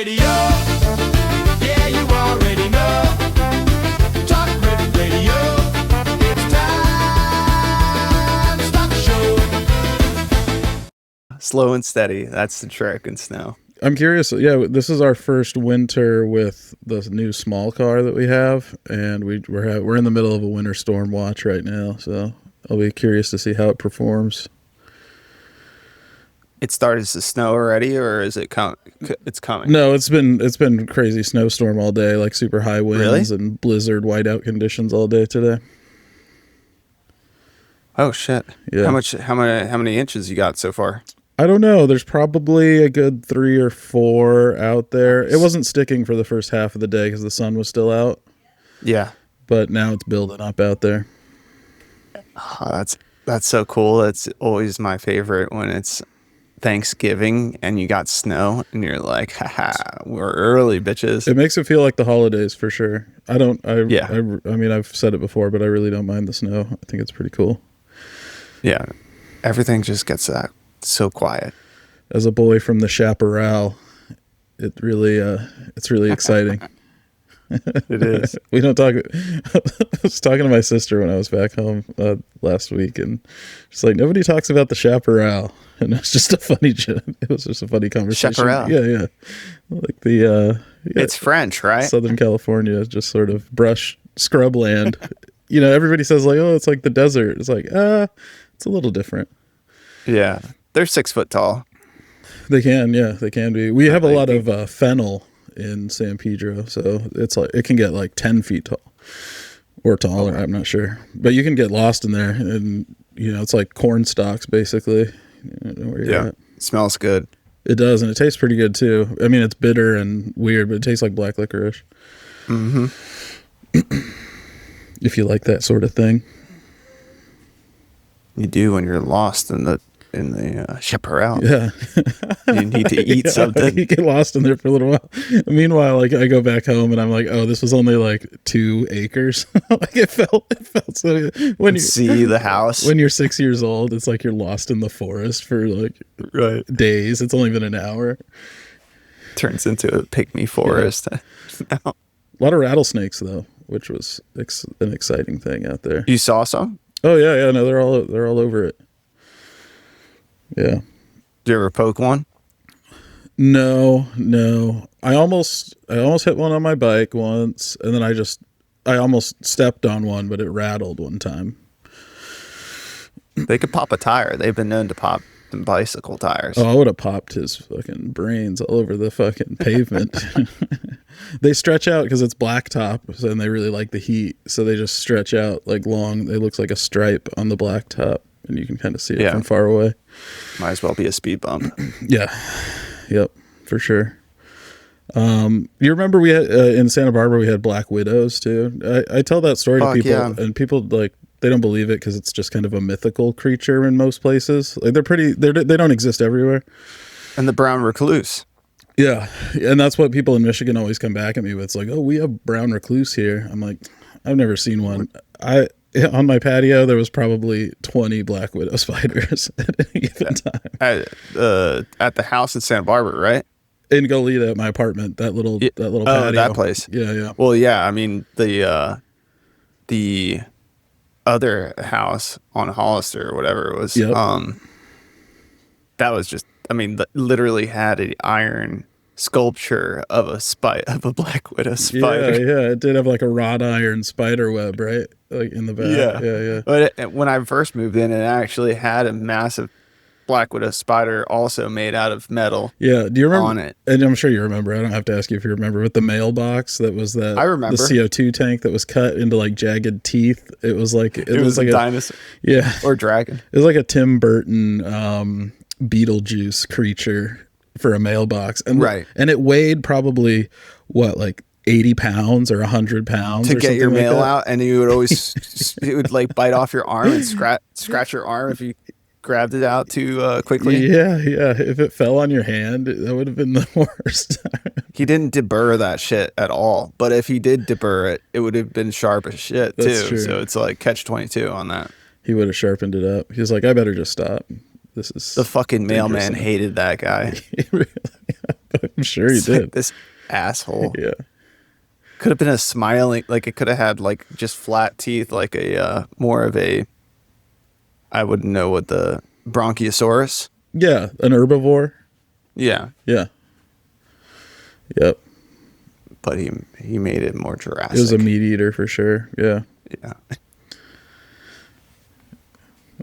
Radio. Yeah, you already know. Talk Riff Radio. It's time to start the show. Slow and steady. That's the trick in snow. I'm curious. Yeah, this is our first winter with the new small car that we have, and we're in the middle of a winter storm watch right now. So I'll be curious to see how it performs. It started to snow already, or is it it's coming? No, it's been crazy snowstorm all day, like super high winds and blizzard whiteout conditions all day today. Oh shit! Yeah. How many inches you got so far? I don't know. There's probably a good 3 or 4 out there. It wasn't sticking for the first half of the day because the sun was still out. Yeah, but now it's building up out there. Oh, that's so cool. That's always my favorite when it's Thanksgiving and you got snow and you're like, haha, we're early, bitches. It makes it feel like the holidays for sure. I mean, I've said it before, but I really don't mind the snow. I think it's pretty cool. Yeah, everything just gets so quiet. As a boy from the Chaparral, it's really exciting. It is. We don't talk. I was talking to my sister when I was back home last week, and she's like, nobody talks about the Chaparral, and it's just a funny. It was just a funny conversation. Chaparral. Yeah. Like the. It's French, right? Southern California, just sort of brush scrubland. Everybody says like, oh, it's like the desert. It's like, it's a little different. Yeah, they're 6 foot tall. They can be. We have a lot of fennel in San Pedro, so it's like it can get like 10 feet tall or taller. I'm not sure, but you can get lost in there, and it's like corn stalks basically. Where you're at. It smells good. It does, and it tastes pretty good too. I mean, it's bitter and weird, but it tastes like black licorice. Mm-hmm. If you like that sort of thing. You do when you're lost in the chaparral. Yeah. You need to eat something. You get lost in there for a little while. Meanwhile, like I go back home and I'm like, oh, this was only like 2 acres. Like it felt so when you see the house. When you're 6 years old, it's like you're lost in the forest for like days. It's only been an hour. Turns into a pygmy forest. Yeah. A lot of rattlesnakes though, which was an exciting thing out there. You saw some? Oh yeah. No, they're all over it. Yeah. Did you ever poke one? No. I almost hit one on my bike once, and then I almost stepped on one, but it rattled one time. They could pop a tire. They've been known to pop some bicycle tires. Oh, I would have popped his fucking brains all over the fucking pavement. They stretch out because it's blacktop, and they really like the heat, so they just stretch out like long. It looks like a stripe on the blacktop, and you can kind of see it from far away. Might as well be a speed bump. Yeah. Yep. For sure. You remember we had in Santa Barbara we had black widows too. I tell that story to people, and people like they don't believe it because it's just kind of a mythical creature in most places. Like they don't exist everywhere. And the brown recluse. Yeah, and that's what people in Michigan always come back at me with. It's like, oh, we have brown recluse here. I'm like, I've never seen one. On my patio, there was probably 20 black widow spiders at any given time. At the house in Santa Barbara, right? In Goleta, at my apartment, that little patio. That place. Yeah. Well, yeah. I mean, the other house on Hollister or whatever it was. Yep. That was just. I mean, literally had an iron sculpture of a black widow spider. Yeah. It did have like a wrought iron spider web, right? Like in the back. Yeah. But when I first moved in, it actually had a massive black widow spider also made out of metal. Yeah. Do you remember on it? And I'm sure you remember. I don't have to ask you if you remember. But the mailbox that was I remember the CO2 tank that was cut into like jagged teeth. It was like it was like a dinosaur. Yeah. Or dragon. It was like a Tim Burton Beetlejuice creature for a mailbox, and it weighed probably like 80 pounds or 100 pounds to or get your like mail that. out, and you would always it would like bite off your arm and scratch your arm if you grabbed it out too quickly. Yeah. If it fell on your hand, that would have been the worst. He didn't deburr that shit at all, but if he did deburr it, it would have been sharp as shit. That's too. True. So it's like catch-22 on that. He would have sharpened it up. He was like, I better just stop. This is the fucking mailman hated that guy. I'm sure he It's did. like this asshole. Yeah. Could have been a smiling, like it could have had like just flat teeth, like a more of a, I wouldn't know what the Bronchiosaurus. Yeah, an herbivore. Yeah, Yeah. Yep. but he made it more Jurassic. It was a meat eater for sure. Yeah. Yeah.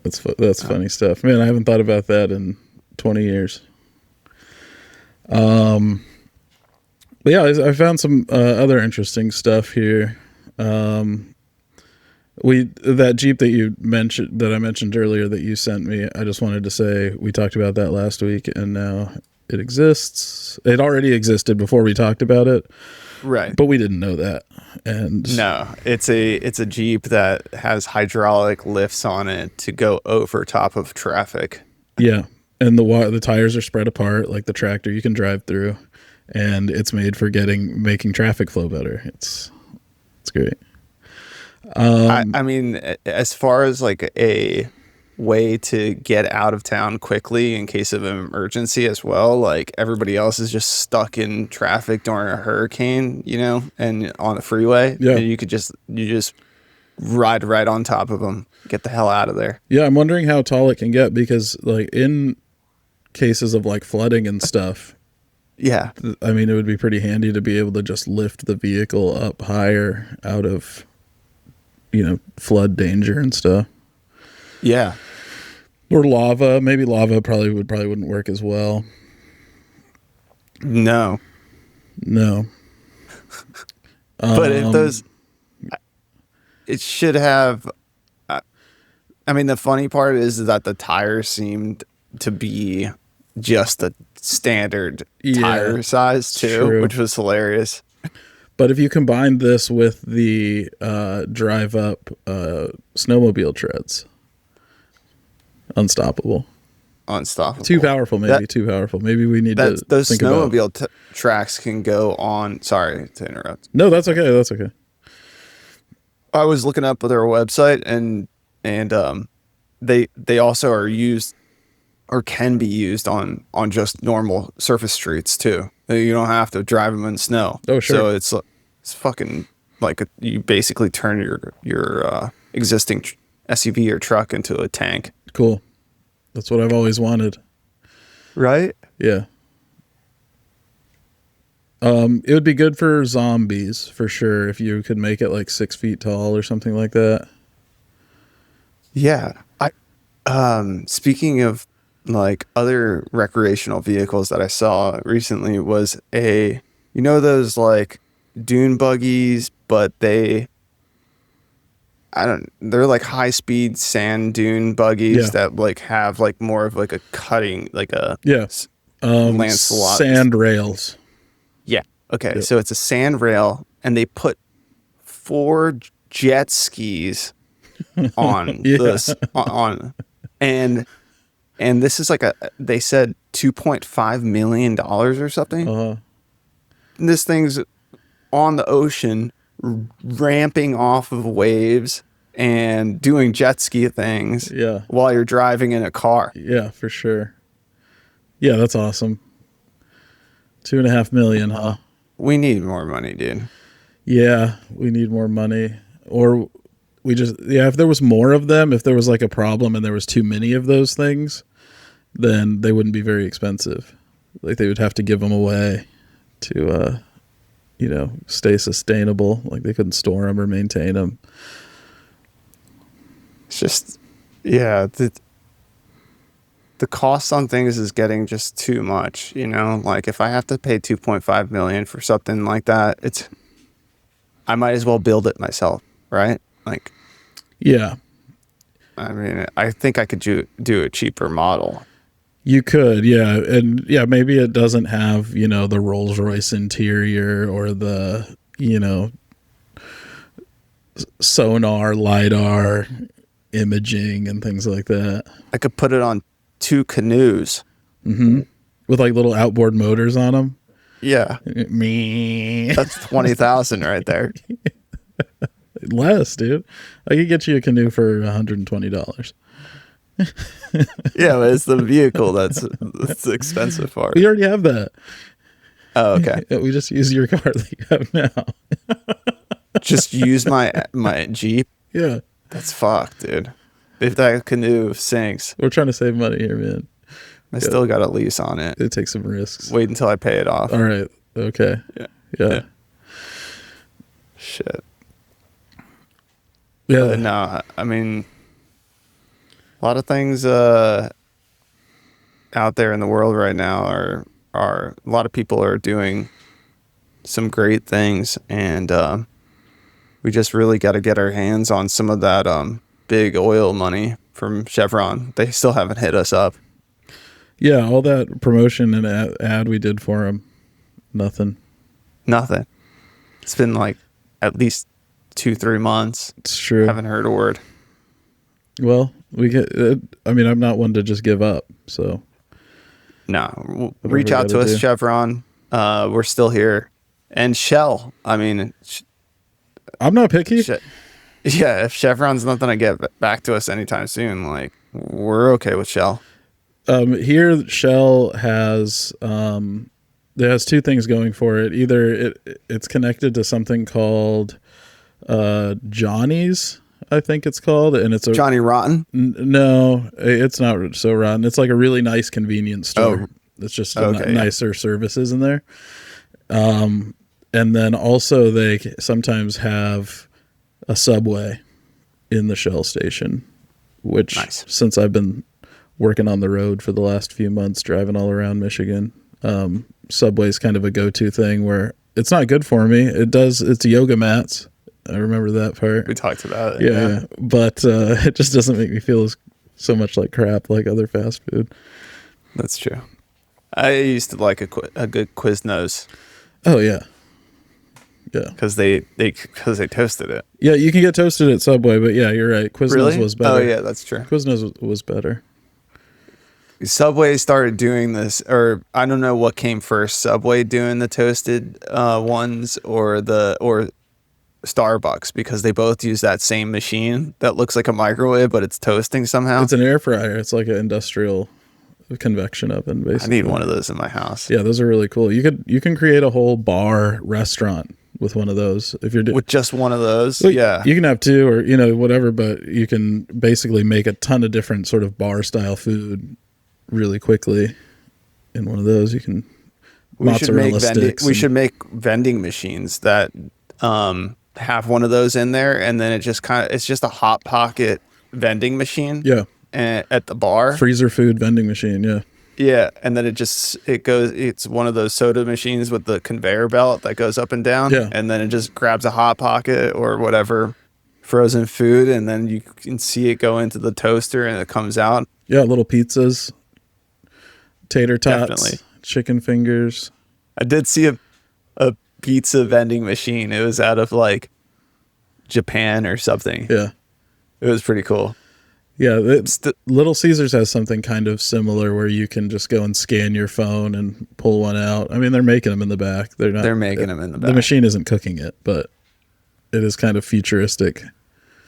That's funny stuff. Man, I haven't thought about that in 20 years. But yeah, I found some other interesting stuff here. That Jeep that you mentioned, that I mentioned earlier that you sent me, I just wanted to say we talked about that last week, and now it exists. It already existed before we talked about it, Right. but we didn't know that. And No, it's a Jeep that has hydraulic lifts on it to go over top of traffic. yeah, and the tires are spread apart like the tractor you can drive through, and it's made for making traffic flow better. It's great. I mean, as far as like a way to get out of town quickly in case of an emergency as well, like everybody else is just stuck in traffic during a hurricane, and on the freeway. Yeah. And you just ride right on top of them, get the hell out of there. Yeah, I'm wondering how tall it can get, because like in cases of like flooding and stuff, Yeah. I mean, it would be pretty handy to be able to just lift the vehicle up higher out of, flood danger and stuff. Yeah. Or lava. Maybe lava probably wouldn't work as well. No. But it should have. I mean, the funny part is that the tires seemed to be just the standard tire size too, true. which was hilarious. But if you combine this with the drive up snowmobile treads, unstoppable. Too powerful, maybe. Too powerful. Maybe we need to those think snowmobile tracks can go on. Sorry to interrupt. No, that's okay. That's okay. I was looking up their website, and they also are used or can be used on just normal surface streets too. You don't have to drive them in snow. Oh, sure. So it's fucking like you basically turn your existing SUV or truck into a tank. Cool. That's what I've always wanted. Right? Yeah. It would be good for zombies for sure if you could make it like 6 feet tall or something like that. Yeah. Speaking of like other recreational vehicles that I saw recently was those like dune buggies, but they're like high speed sand dune buggies that like have like more of like a cutting, like a Lancelot sand rails. Yeah. Okay. Yep. So it's a sand rail, and they put 4 jet skis on this and this is like they said $2.5 million or something. Uh-huh. And this thing's on the ocean, ramping off of waves and doing jet ski things. Yeah. While you're driving in a car. Yeah, for sure. Yeah, that's awesome. $2.5 million, huh? We need more money, dude. Yeah, we need more money. Or if there was more of them, if there was like a problem and there was too many of those things, then they wouldn't be very expensive. Like they would have to give them away to, stay sustainable. Like they couldn't store them or maintain them. It's just, yeah, the cost on things is getting just too much, like if I have to pay 2.5 million for something like that, I might as well build it myself. Right. Like, yeah, I mean, I think I could do a cheaper model. You could. Yeah. And yeah, maybe it doesn't have, the Rolls Royce interior or the, sonar, LiDAR imaging and things like that. I could put it on 2 canoes. Mm-hmm. With like little outboard motors on them. Yeah. Me. That's 20,000 right there. Less, dude. I could get you a canoe for $120. Yeah, but it's the vehicle that's expensive for it. We already have that. Oh, okay. We just use your car that you have now. Just use my Jeep. Yeah. That's fucked, dude. If that canoe sinks, We're trying to save money here, man. I still got a lease on it. It takes some risks. Wait until I pay it off. All right. Okay. Yeah. Shit. Yeah. No, I mean, a lot of things out there in the world right now are a lot of people are doing some great things, and we just really got to get our hands on some of that big oil money from Chevron. They still haven't hit us up. Yeah, all that promotion and ad we did for them, nothing. It's been like at least 2-3 months. It's true. Haven't heard a word. Well, we get. I mean, I'm not one to just give up. So No, reach out to us, Chevron. We're still here, and Shell. I mean, I'm not picky. yeah. If Chevron's not gonna get back to us anytime soon, like we're okay with Shell. Here, Shell has it has two things going for it. Either it's connected to something called Johnny's, I think it's called, and it's a Johnny Rotten. No, it's not so rotten. It's like a really nice convenience store. It's just nicer services in there. And then also they sometimes have a Subway in the Shell station, which since I've been working on the road for the last few months, driving all around Michigan, Subway's kind of a go-to thing where it's not good for me. It's yoga mats. I remember that part. We talked about it. Yeah. But it just doesn't make me feel so much like crap like other fast food. That's true. I used to like a good Quiznos. Oh yeah. Yeah. Because they toasted it. Yeah, you can get toasted at Subway, but yeah, you're right. Quiznos was better. Oh yeah, that's true. Quiznos was better. Subway started doing this, or I don't know what came first, Subway doing the toasted ones or Starbucks, because they both use that same machine that looks like a microwave, but it's toasting somehow. It's an air fryer. It's like an industrial convection oven, basically. I need one of those in my house. Yeah, those are really cool. You can create a whole bar restaurant with one of those if you're with just one of those. Well, yeah, you can have two or whatever, but you can basically make a ton of different sort of bar style food really quickly in one of those. You can mozzarella sticks. We should make vending machines that have one of those in there, and then it's just a hot pocket vending machine. Yeah, at the bar, freezer food vending machine. Yeah. Yeah, and then it's one of those soda machines with the conveyor belt that goes up and down. Yeah. And then it just grabs a Hot Pocket or whatever frozen food, and then you can see it go into the toaster and it comes out. Yeah, little pizzas, tater tots, Definitely. Chicken fingers. I did see a pizza vending machine. It was out of like Japan or something. Yeah. It was pretty cool. Yeah, Little Caesars has something kind of similar where you can just go and scan your phone and pull one out. I mean, they're making them in the back. They're making them in the back. The machine isn't cooking it, but it is kind of futuristic.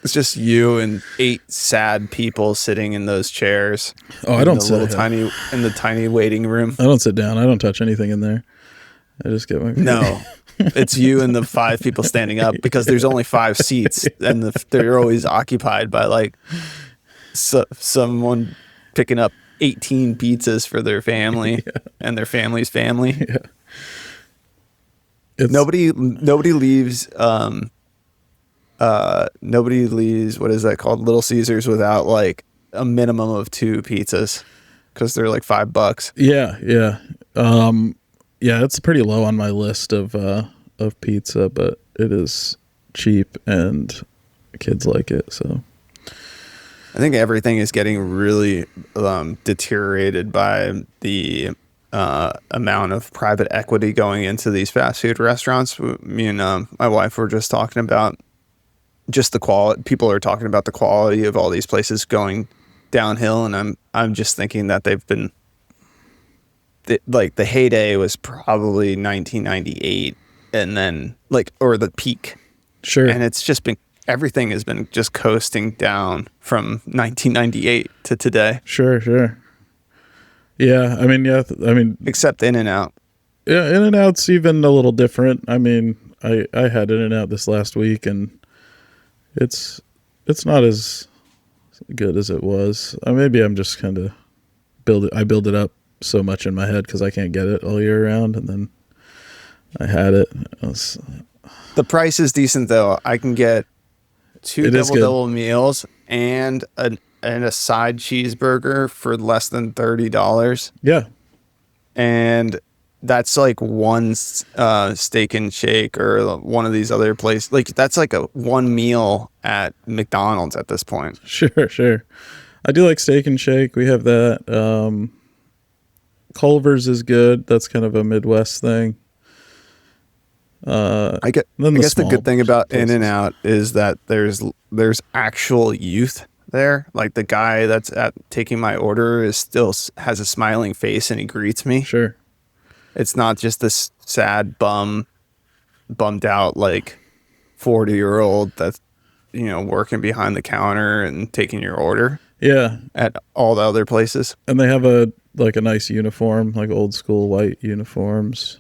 It's just you and 8 sad people sitting in those chairs. Oh, I don't sit in the tiny waiting room. I don't sit down. I don't touch anything in there. I just get my No. It's you and the 5 people standing up because there's only 5 seats and they're always occupied by like someone picking up 18 pizzas for their family and their family's family. Yeah. Nobody leaves what is that called, Little Caesars, without like a minimum of 2 pizzas because they're like $5. Yeah. Yeah, it's pretty low on my list of pizza, but it is cheap and kids like it, so I think everything is getting really deteriorated by the amount of private equity going into these fast food restaurants. Me and my wife were just talking about just the quality. People are talking about the quality of all these places going downhill, and I'm just thinking that they've been like the heyday was probably 1998, and then or the peak. Sure. And it's just been. Everything has been just coasting down from 1998 to today. Sure. Yeah, I mean, except In-N-Out. Yeah, In-N-Out's even a little different. I mean, I had In-N-Out this last week, and it's not as good as it was. Maybe I'm just kind of build it up so much in my head because I can't get it all year round, and then I had it. The price is decent though. I can get 2 double meals and a side cheeseburger for less than $30. Yeah, and that's like one steak and shake or one of these other places. Like that's like a one meal at McDonald's at this point. Sure. I do like Steak and Shake. We have that. Culver's is good. That's kind of a Midwest thing. I guess the good thing about In-N-Out is that there's actual youth there. Like the guy that's taking my order has a smiling face and he greets me. Sure. It's not just this sad bummed out like 40-year-old that's working behind the counter and taking your order. Yeah. At all the other places. And they have a nice uniform, like old school white uniforms.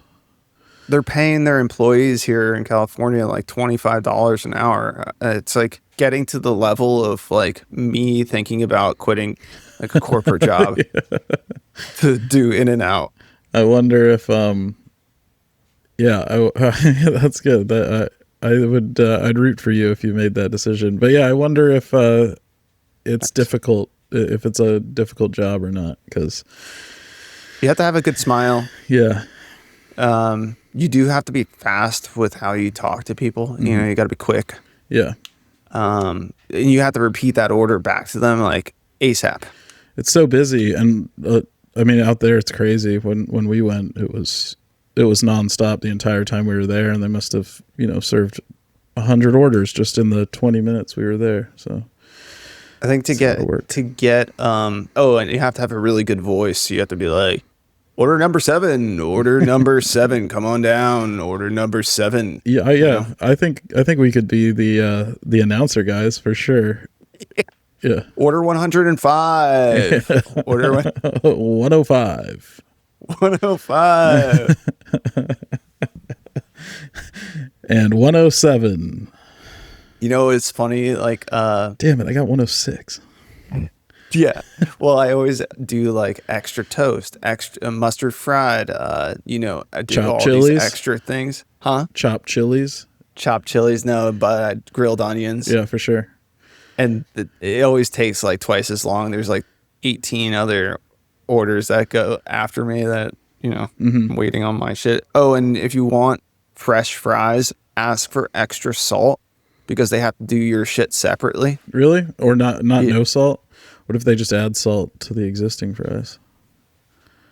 They're paying their employees here in California like $25 an hour. It's like getting to the level of like me thinking about quitting like a corporate job to do In-N-Out. I wonder if that's good. I'd root for you if you made that decision. But yeah, I wonder if it's difficult, if it's a difficult job or not, because you have to have a good smile. Yeah. You do have to be fast with how you talk to people. Mm-hmm. You got to be quick. Yeah. And you have to repeat that order back to them like ASAP. It's so busy, and I mean, out there it's crazy. When we went, it was nonstop the entire time we were there, and they must have served 100 orders just in the 20 minutes we were there. So I think to get and you have to have a really good voice. You have to be like, order number 7, order number 7, come on down, order number 7. Yeah. I think we could be the announcer guys for sure. Yeah. Order 105. Order 105. 105. And 107. It's funny, like damn it, I got 106. Yeah. Well, I always do like extra toast, extra mustard fried, I do chopped all chilies? These extra things. Huh? Chopped chilies? Chopped chilies, no, but grilled onions. Yeah, for sure. And it always takes like twice as long. There's like 18 other orders that go after me that, I'm waiting on my shit. Oh, and if you want fresh fries, ask for extra salt because they have to do your shit separately. Really? Or not no salt? What if they just add salt to the existing fries?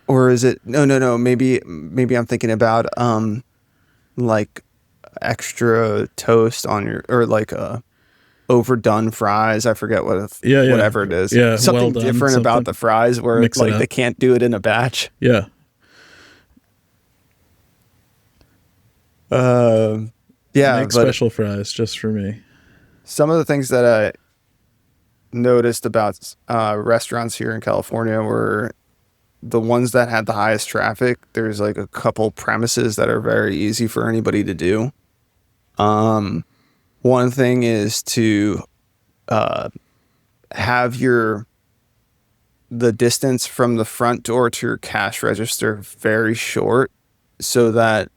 Or is it no? Maybe I'm thinking about like extra toast on your, or like overdone fries. I forget whatever it is. Yeah, something different about the fries where it's like they can't do it in a batch. Yeah. Make special fries just for me. Some of the things that I noticed about restaurants here in California were the ones that had the highest traffic. There's like a couple premises that are very easy for anybody to do. One thing is to have the distance from the front door to your cash register very short so that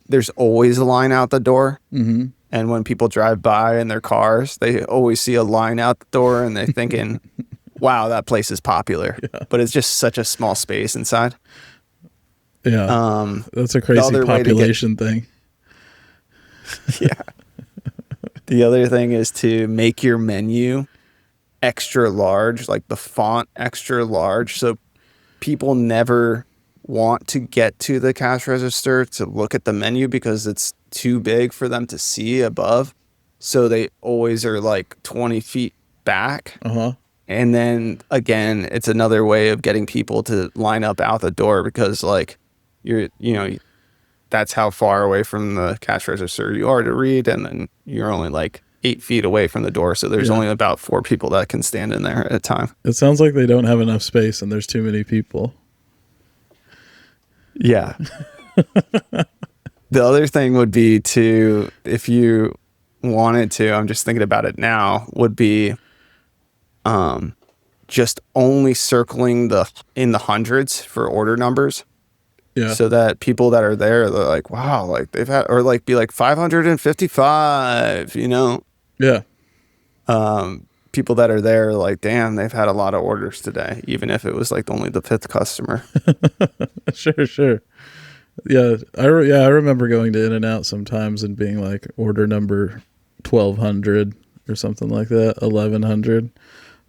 there's always a line out the door. Mm-hmm. And when people drive by in their cars, they always see a line out the door and they're thinking, wow, that place is popular. Yeah. But it's just such a small space inside. Yeah. That's a crazy population thing. Yeah. The other thing is to make your menu extra large, like the font extra large. So people never want to get to the cash register to look at the menu because it's too big for them to see above. So they always are like 20 feet back. Uh-huh. And then again, it's another way of getting people to line up out the door because like that's how far away from the cash register you are to read. And then you're only like 8 feet away from the door. So there's only about 4 people that can stand in there at a time. It sounds like they don't have enough space and there's too many people. Yeah. The other thing would be to, if you wanted to, I'm just thinking about it now, would be just only circling in the hundreds for order numbers. Yeah. So that people that are there, they're like, wow, like they've had, or like be like 555, you know? Yeah. People that are there, like, damn, they've had a lot of orders today, even if it was like only the 5th customer. Sure. Yeah, I remember going to In-N-Out sometimes and being like order number 1200 or something like that, 1100.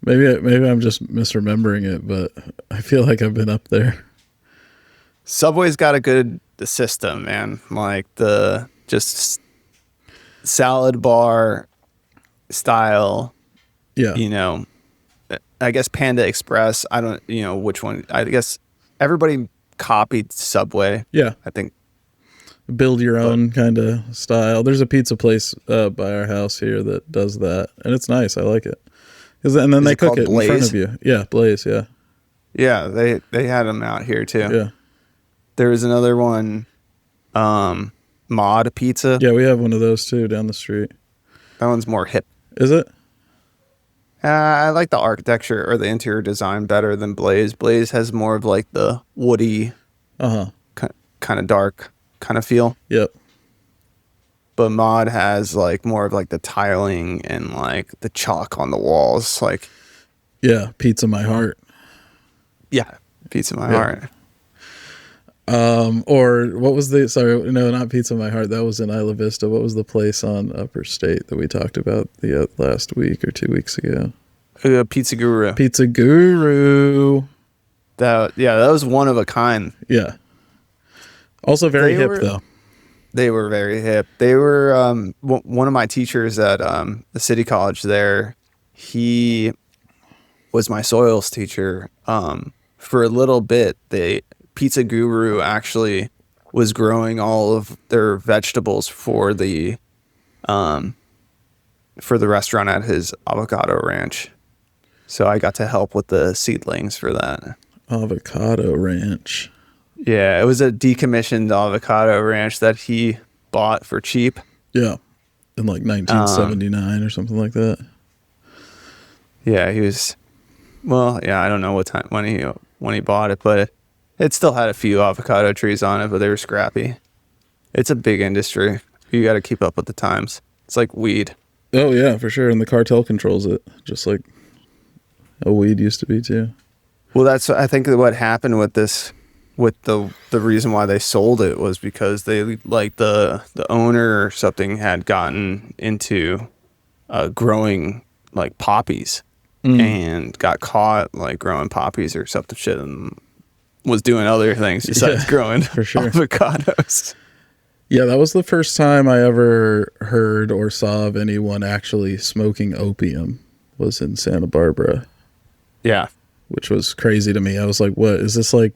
Maybe I'm just misremembering it, but I feel like I've been up there. Subway's got a good system, man. Like the just salad bar style. Yeah. You know, I guess Panda Express. I don't, you know, which one. I guess everybody copied Subway. Yeah. I think. Build your own kind of style. There's a pizza place by our house here that does that, and it's nice. I like it. And then they cook it in front of you. Yeah, Blaze. Yeah. Yeah, they had them out here too. Yeah. There was another one, Mod Pizza. Yeah, we have one of those too down the street. That one's more hip. Is it? I like the architecture or the interior design better than Blaze. Blaze has more of like the woody, kind of dark kind of feel. Yep. But Mod has like more of like the tiling and like the chalk on the walls. Like, yeah, Pizza My Heart. Yeah, Pizza My Heart. Or what was not Pizza My Heart. That was in Isla Vista. What was the place on Upper State that we talked about the last week or 2 weeks ago? Pizza Guru. Pizza Guru. That was one of a kind. Yeah. Also very hip though. They were very hip. They were one of my teachers at the city college there. He was my soils teacher. For a little bit, Pizza Guru actually was growing all of their vegetables for the restaurant at his avocado ranch. So I got to help with the seedlings for that. Avocado ranch. Yeah, it was a decommissioned avocado ranch that he bought for cheap. Yeah, in like 1979 or something like that. Yeah, he was. Well, yeah, I don't know what time when he bought it, but it still had a few avocado trees on it, but they were scrappy. It's a big industry. You got to keep up with the times. It's like weed. Oh yeah, for sure, and the cartel controls it, just like a weed used to be too. Well, that's I think what happened with this. With the reason why they sold it was because they like the owner or something had gotten into growing like poppies and got caught like growing poppies or something shit and was doing other things besides growing for sure avocados. Yeah, that was the first time I ever heard or saw of anyone actually smoking opium was in Santa Barbara. Yeah. Which was crazy to me. I was like, what is this, like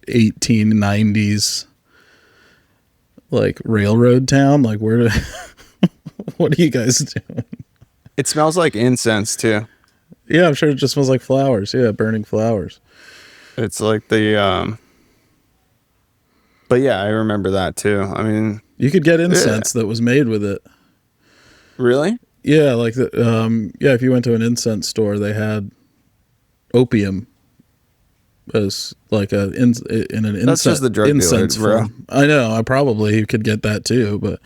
1890s like railroad town? Like what are you guys doing? It smells like incense too. Yeah, I'm sure it just smells like flowers. Yeah, burning flowers. It's like the but yeah, I remember that too. I mean, you could get incense that was made with it. Really? Yeah, like if you went to an incense store, they had opium as like in an incense. That's just the drug incense dealer, bro. I know. I probably could get that too, but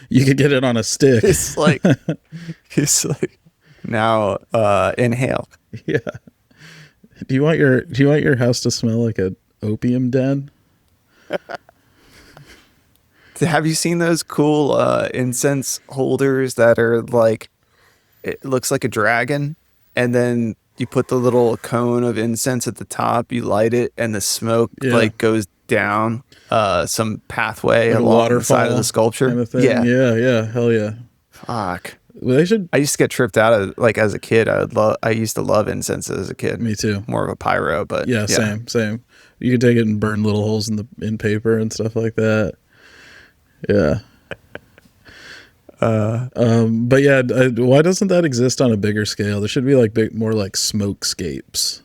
you could get it on a stick. It's like now inhale. Yeah. Do you want your house to smell like an opium den? Have you seen those cool incense holders that are like, it looks like a dragon, and then you put the little cone of incense at the top, you light it, and the smoke like goes down some pathway like along the side of the sculpture. Kind of thing. Yeah, hell yeah. Fuck. Well, they should. I used to get tripped out of like as a kid. I used to love incense as a kid. Me too. More of a pyro, but yeah. Same. You could take it and burn little holes in paper and stuff like that. Yeah. But yeah, why doesn't that exist on a bigger scale? There should be like more like smokescapes,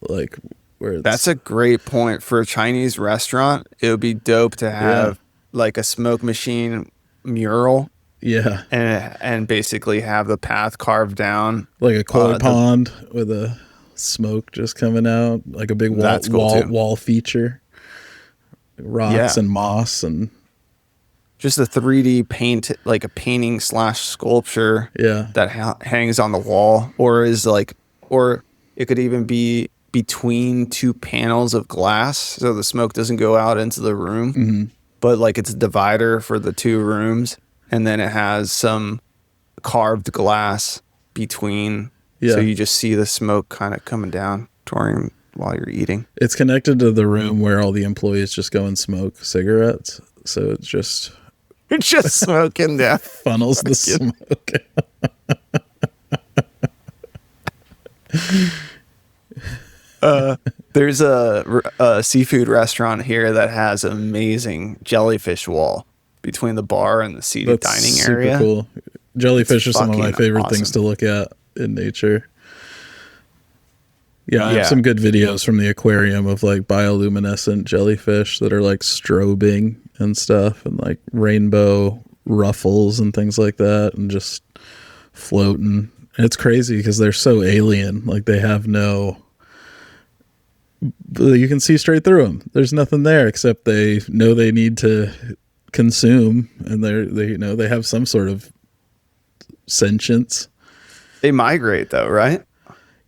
like where it's, That's a great point for a Chinese restaurant. It would be dope to have like a smoke machine mural. Yeah. And basically have the path carved down. Like a koi pond with a smoke just coming out, like a big wall feature. Rocks and moss and just a 3D paint, like a painting / sculpture that hangs on the wall, or it could even be between two panels of glass so the smoke doesn't go out into the room, but like it's a divider for the two rooms, and then it has some carved glass between, so you just see the smoke kind of coming down while you're eating. It's connected to the room where all the employees just go and smoke cigarettes, so it's just smoking down. Funnels the smoke. There's a seafood restaurant here that has an amazing jellyfish wall between the bar and the seated dining area. Cool. Jellyfish are some of my favorite things to look at in nature. Yeah, I have some good videos from the aquarium of like bioluminescent jellyfish that are like strobing and stuff, and like rainbow ruffles and things like that, and just floating. And it's crazy because they're so alien. Like they have you can see straight through them. There's nothing there except they know they need to consume, and they have some sort of sentience. They migrate though, right?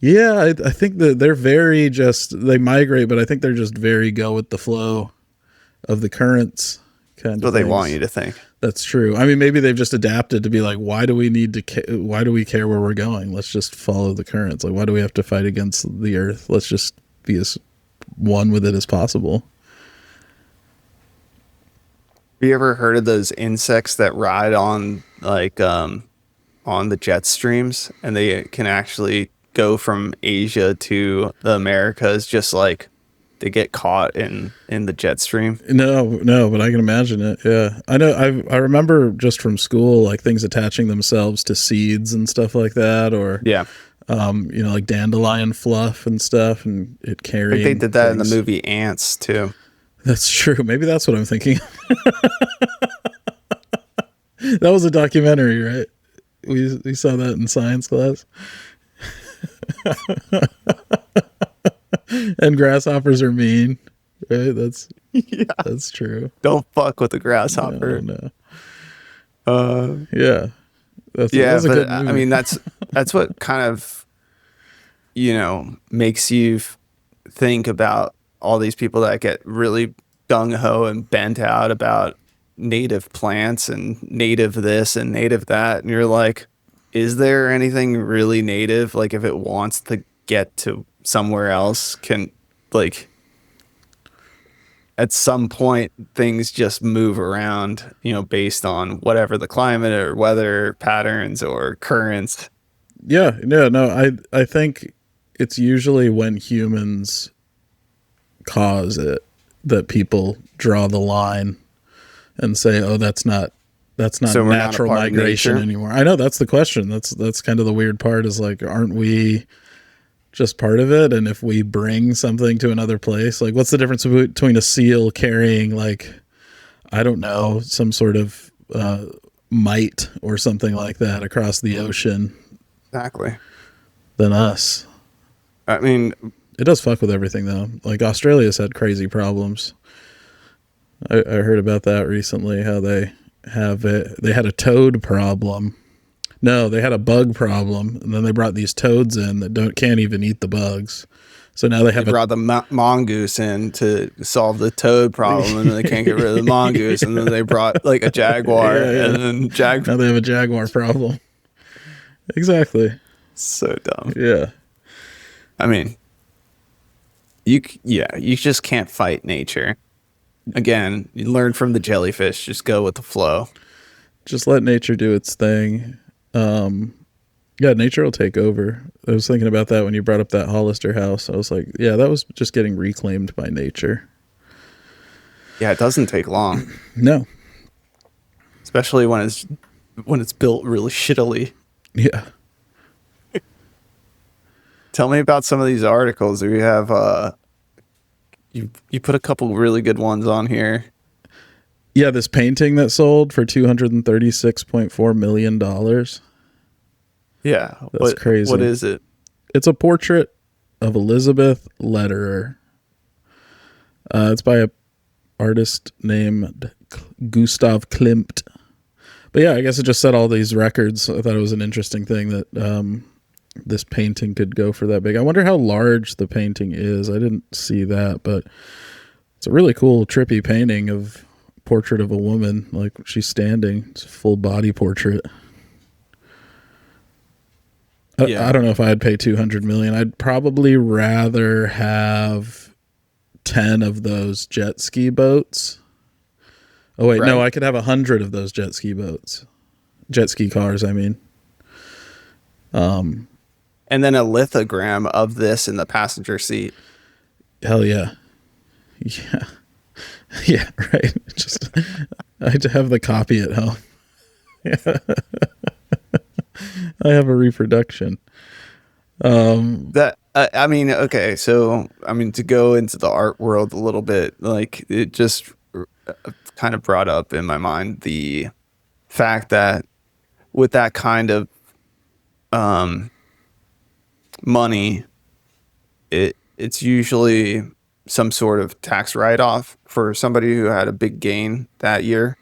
Yeah, I think that they're they migrate, but I think they're just very go with the flow of the currents kind of. What they want you to think. That's true. I mean, maybe they've just adapted to be like, why do we care where we're going? Let's just follow the currents. Like, why do we have to fight against the earth? Let's just be as one with it as possible. Have you ever heard of those insects that ride on on the jet streams, and they can actually go from Asia to the Americas, just like they get caught in the jet stream? No, but I can imagine it. Yeah, I know. I remember just from school, like things attaching themselves to seeds and stuff like that, or like dandelion fluff and stuff, and it carrying. I think they did that in the movie Ants too. That's true. Maybe that's what I'm thinking. That was a documentary, right? We saw that in science class. And grasshoppers are mean, right? That's true. Don't fuck with the grasshopper. No. That's a good movie. I mean that's what kind of makes you think about all these people that get really gung-ho and bent out about native plants and native this and native that, and you're like, is there anything really native? Like, if it wants to get to somewhere else, at some point things just move around, based on whatever the climate or weather patterns or currents. I think it's usually when humans cause it that people draw the line and say, oh, that's not natural migration anymore. I know, that's the question. That's kind of the weird part, is like, aren't we just part of it? And if we bring something to another place, like, what's the difference between a seal carrying, like, I don't know, some sort of mite or something like that across the ocean? Exactly. Than us. I mean, it does fuck with everything though. Like, Australia's had crazy problems. I heard about that recently, how they had a toad problem. No, they had a bug problem, and then they brought these toads in that can't even eat the bugs. So now they brought the mongoose in to solve the toad problem, and then they can't get rid of the mongoose, and then they brought like a jaguar, and then now they have a jaguar problem. Exactly. So dumb. Yeah. I mean, you just can't fight nature. Again, you learn from the jellyfish. Just go with the flow. Just let nature do its thing. Nature will take over. I was thinking about that when you brought up that Hollister house. I was like, yeah, that was just getting reclaimed by nature. Yeah, it doesn't take long. No. Especially when it's built really shittily. Yeah. Tell me about some of these articles. We have You put a couple really good ones on here. Yeah, this painting that sold for $236.4 million. Yeah, that's crazy. What is it? It's a portrait of Elizabeth Lederer. It's by a artist named Gustav Klimt. But yeah, I guess it just set all these records. I thought it was an interesting thing that this painting could go for that big. I wonder how large the painting is. I didn't see that, but it's a really cool, trippy painting of portrait of a woman. Like she's standing. It's a full body portrait. Yeah. I don't know if I'd pay 200 million. I'd probably rather have 10 of those jet ski boats. Oh wait, no, I could have 100 of those jet ski boats. Jet ski cars, I mean. And then a lithogram of this in the passenger seat. Hell yeah. Yeah. Yeah, right. Just I have the copy at home. Yeah. I have a reproduction. That I mean, okay, so I mean, to go into the art world a little bit, like it just kind of brought up in my mind the fact that with that kind of money, it's usually some sort of tax write-off for somebody who had a big gain that year.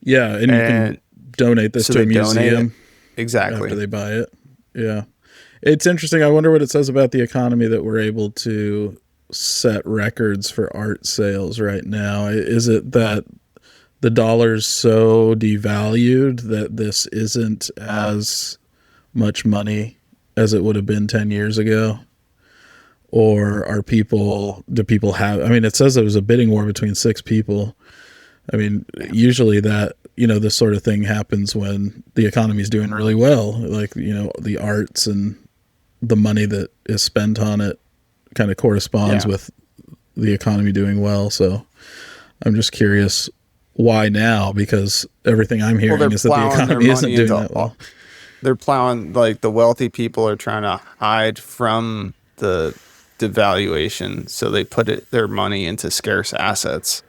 Yeah, and you can donate this to a museum. Exactly. After they buy it. Yeah. It's interesting. I wonder what it says about the economy that we're able to set records for art sales right now. Is it that the dollar's so devalued that this isn't as much money as it would have been 10 years ago? Or do people have, I mean, it says there was a bidding war between 6 people. I mean, usually that, this sort of thing happens when the economy's doing really well, like, the arts and the money that is spent on it kind of corresponds with the economy doing well. So I'm just curious why now, because everything I'm hearing is that the economy isn't doing that well. They're plowing, like the wealthy people are trying to hide from the devaluation. So they put their money into scarce assets.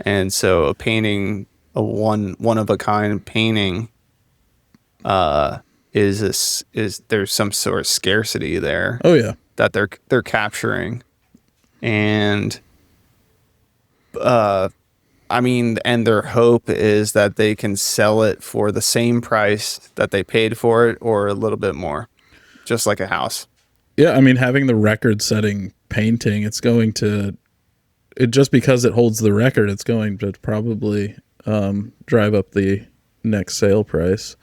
And so a painting, a one of a kind painting, is there's some sort of scarcity there. Oh yeah, that they're capturing, and I mean, and their hope is that they can sell it for the same price that they paid for it, or a little bit more, just like a house. Yeah, I mean, having the record-setting painting, just because it holds the record, it's going to probably drive up the next sale price.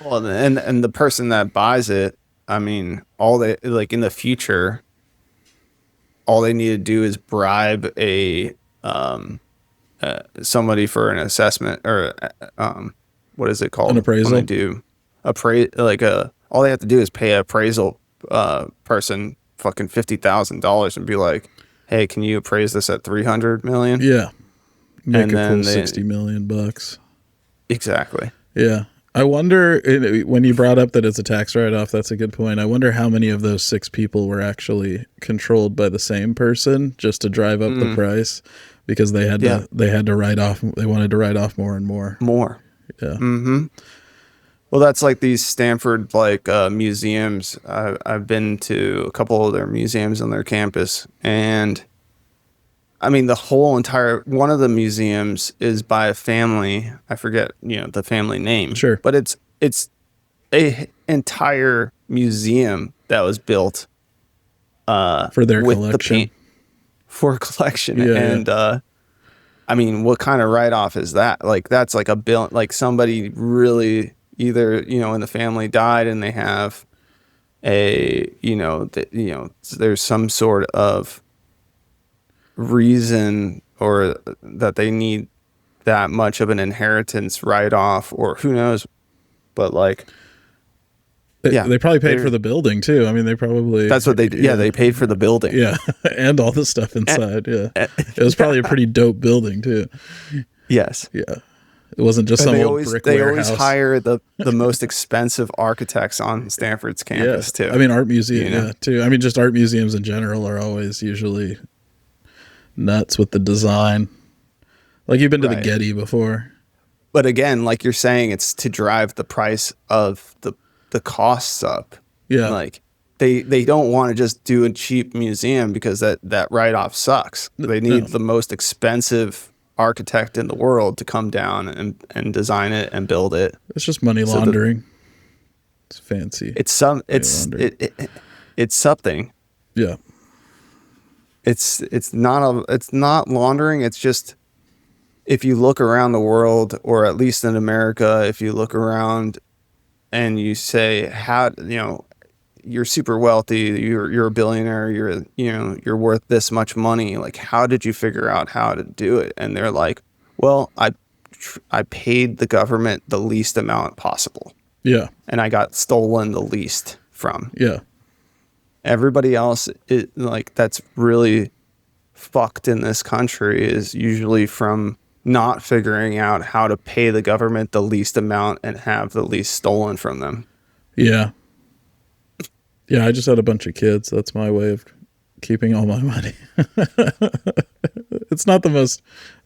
Well, and the person that buys it, I mean, all they like in the future, all they need to do is bribe somebody for an assessment, or what is it called? An appraisal. When they do all they have to do is pay an appraisal person fucking $50,000 and be like, hey, can you appraise this at 300 million? Yeah. Make a cool 60 million bucks. Exactly. Yeah. I wonder, when you brought up that it's a tax write-off, that's a good point. I wonder how many of those 6 people were actually controlled by the same person just to drive up the price, because they had to write off. They wanted to write off more and more. Yeah. Mm-hmm. Well, that's like these Stanford museums. I've been to a couple of their museums on their campus, and I mean, the whole entire one of the museums is by a family. I forget, the family name. Sure. But it's a entire museum that was built for their collection. For a collection. Yeah, and I mean, what kind of write-off is that? Like, that's like a bill, like somebody really either, in the family died and they have there's some sort of reason, or that they need that much of an inheritance write-off, or who knows, but they probably paid for the building too. I mean, that's what they did. Yeah, they paid for the building. Yeah. And all the stuff inside. It was probably a pretty dope building too. Yes. Yeah. It wasn't just some old brick They warehouse. always hire the most expensive architects on Stanford's campus too. I mean, art museum too. I mean, just art museums in general are always usually nuts with the design. Like you've been to the Getty before. But again, like you're saying, it's to drive the price of the costs up. Yeah. Like they don't want to just do a cheap museum because that write-off sucks. They need the most expensive architect in the world to come down and design it and build it. It's just money laundering. It's fancy. It's something. Yeah. It's not laundering. It's just, if you look around the world, or at least in America, if you look around and you say, how, you're super wealthy, you're a billionaire, you're worth this much money. Like, how did you figure out how to do it? And they're like, well, I paid the government the least amount possible. Yeah. And I got stolen the least from. Yeah. Everybody else, that's really fucked in this country is usually from not figuring out how to pay the government the least amount and have the least stolen from them. Yeah. Yeah, I just had a bunch of kids. That's my way of keeping all my money. It's not the most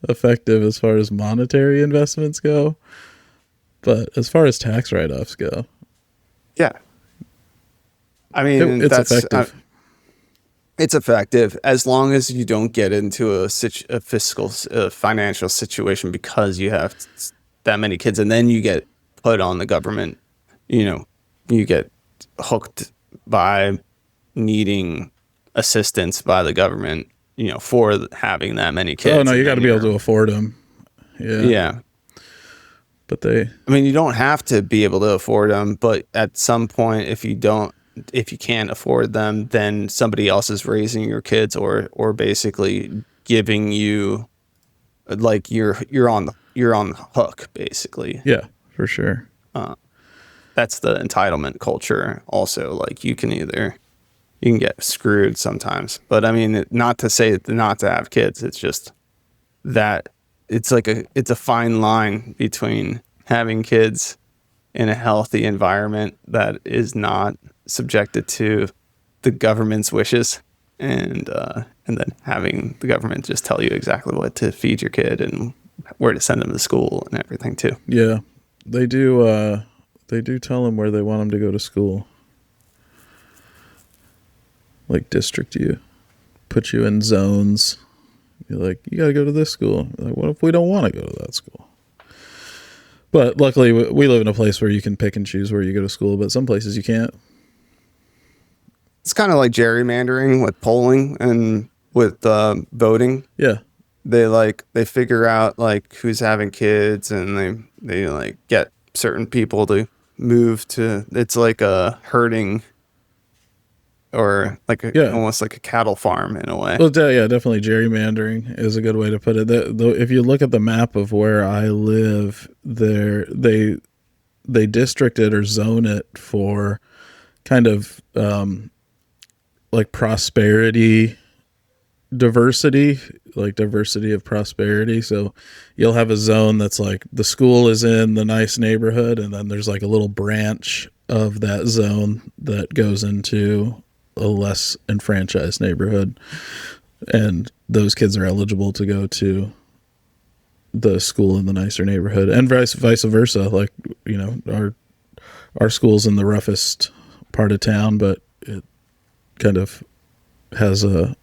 effective as far as monetary investments go, but as far as tax write-offs go. Yeah. I mean, it's effective. It's effective as long as you don't get into a fiscal, financial situation because you have that many kids, and then you get put on the government. You get hooked by needing assistance by the government, for having that many kids. Oh no, you got to be able to afford them. Yeah. Yeah. But you don't have to be able to afford them, but at some point, if you can't afford them, then somebody else is raising your kids or basically giving you, like, you're on the hook, basically. Yeah, for sure. That's the entitlement culture also. Like, you can get screwed sometimes, but I mean, not to say not to have kids. It's just that it's a fine line between having kids in a healthy environment that is not subjected to the government's wishes, and then having the government just tell you exactly what to feed your kid and where to send them to school and everything too. Yeah, they do. They do tell them where they want them to go to school. Like, district you, put you in zones. You're like, you got to go to this school. You're like, what if we don't want to go to that school? But luckily, we live in a place where you can pick and choose where you go to school, but some places you can't. It's kind of like gerrymandering with polling and with voting. Yeah. They figure out, like, who's having kids, and they like get certain people to move to. It's like a herding, or like almost like a cattle farm in a way. Well, yeah, definitely gerrymandering is a good way to put it. Though, if you look at the map of where I live, they district it or zone it for kind of like prosperity, diversity, like diversity of prosperity. So you'll have a zone that's like the school is in the nice neighborhood, and then there's like a little branch of that zone that goes into a less enfranchised neighborhood, and those kids are eligible to go to the school in the nicer neighborhood, and vice versa. Like, our school's in the roughest part of town, but it kind of has a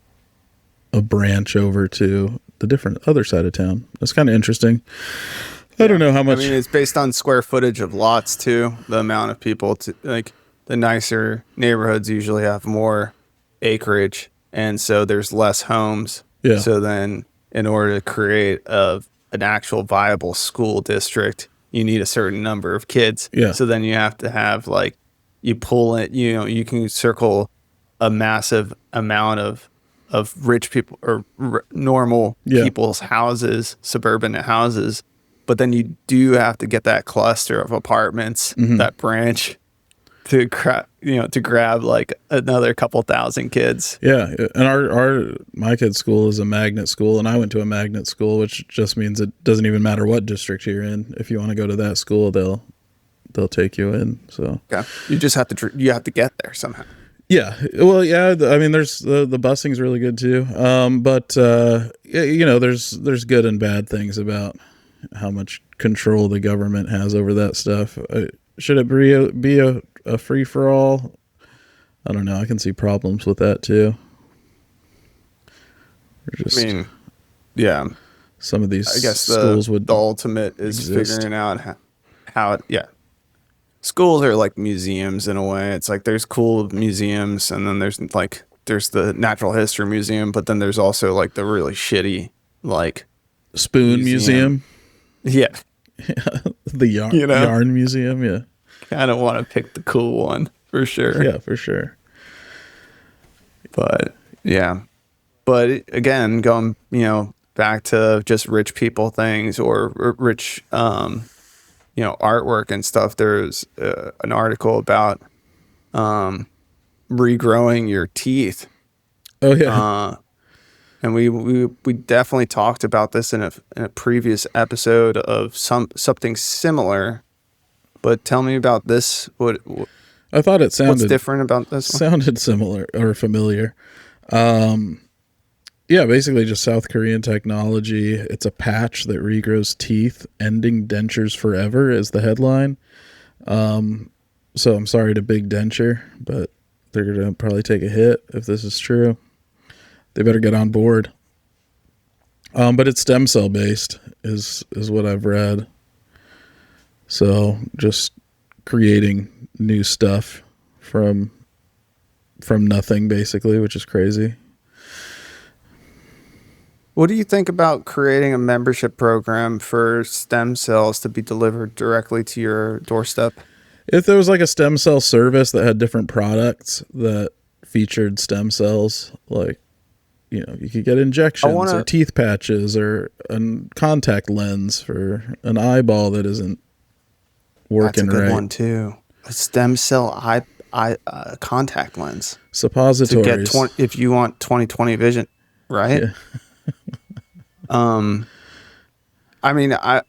branch over to the different other side of town. That's kind of interesting. I don't know how much. I mean, it's based on square footage of lots too. The amount of people the nicer neighborhoods usually have more acreage, and so there's less homes. Yeah. So then, in order to create an actual viable school district, you need a certain number of kids. Yeah. So then you have to have, like, you pull it. You can circle a massive amount of rich people or normal people's houses, suburban houses, but then you do have to get that cluster of apartments, that branch, to grab like another couple thousand kids. Yeah, and my kid's school is a magnet school, and I went to a magnet school, which just means it doesn't even matter what district you're in. If you want to go to that school, they'll take you in. So you just have to get there somehow. Yeah. Well, yeah. I mean, there's the busing's really good too. But there's good and bad things about how much control the government has over that stuff. Should it be a free for all? I don't know. I can see problems with that too. I mean, yeah. Some of these I guess schools the ultimate is exist. figuring out how schools are like museums in a way. It's like there's cool museums, and then there's the Natural History Museum, but then there's also like the really shitty like Spoon Museum. Yeah. The yarn museum. Yeah. I don't want to pick the cool one for sure. Yeah, for sure. But yeah. But again, going, back to just rich people things or rich, artwork and stuff. There's an article about regrowing your teeth. Oh yeah. And we definitely talked about this in a previous episode of something similar. But tell me about this. What I thought it sounded what's different about this one? Sounded similar or familiar. Yeah, basically just South Korean technology. It's a patch that regrows teeth, ending dentures forever is the headline. So I'm sorry to Big Denture, but they're going to probably take a hit if this is true. They better get on board. But it's stem cell based is what I've read. So just creating new stuff from nothing basically, which is crazy. What do you think about creating a membership program for stem cells to be delivered directly to your doorstep? If there was like a stem cell service that had different products that featured stem cells, like, you could get injections or teeth patches or a contact lens for an eyeball that isn't working right. That's a good one too. A stem cell eye contact lens. Suppositories. To get if you want 20/20 vision, right? Yeah. I mean, I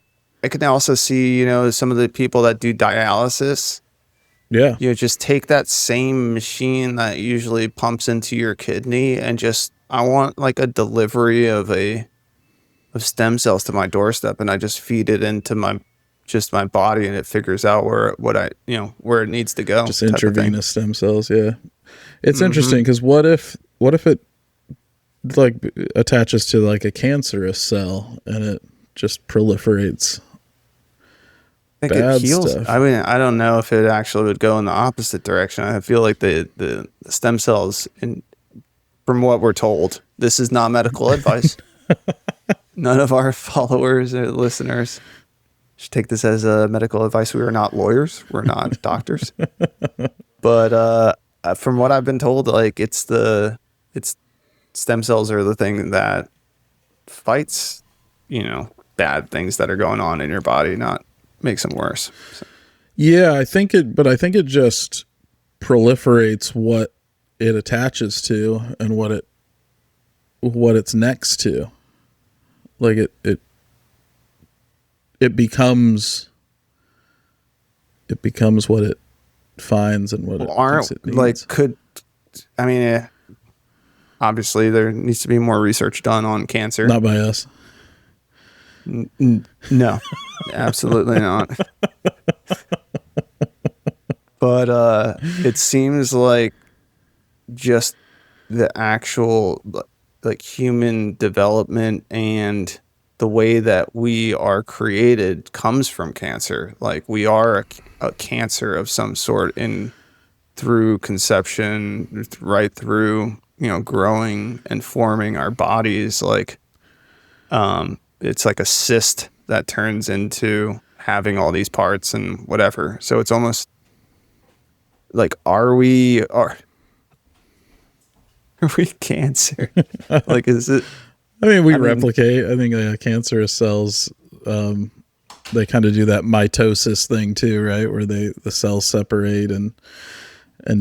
can also see, some of the people that do dialysis. Yeah. Just take that same machine that usually pumps into your kidney and I want like a delivery of stem cells to my doorstep, and I just feed it into my body, and it figures out where it needs to go. Just intravenous stem cells. Yeah. It's interesting because what if it like attaches to like a cancerous cell and it just proliferates I think bad it heals. stuff? I mean, I don't know if it actually would go in the opposite direction. I feel like the stem cells, from what we're told, this is not medical advice. None of our followers or listeners should take this as medical advice. We are not lawyers. We're not doctors. But from what I've been told, like it's stem cells are the thing that fights, bad things that are going on in your body, not makes them worse. So. Yeah, I think it just proliferates what it attaches to and what it's next to. Like it becomes what it finds and what it needs. Obviously there needs to be more research done on cancer. Not by us. No, absolutely not. But it seems like just the actual like human development and the way that we are created comes from cancer. Like we are a cancer of some sort through conception, right through, growing and forming our bodies. Like, it's like a cyst that turns into having all these parts and whatever. So it's almost like, are we cancer? Like, is it? I mean, we replicate. I think cancerous cells, they kind of do that mitosis thing too, right? Where the cells separate and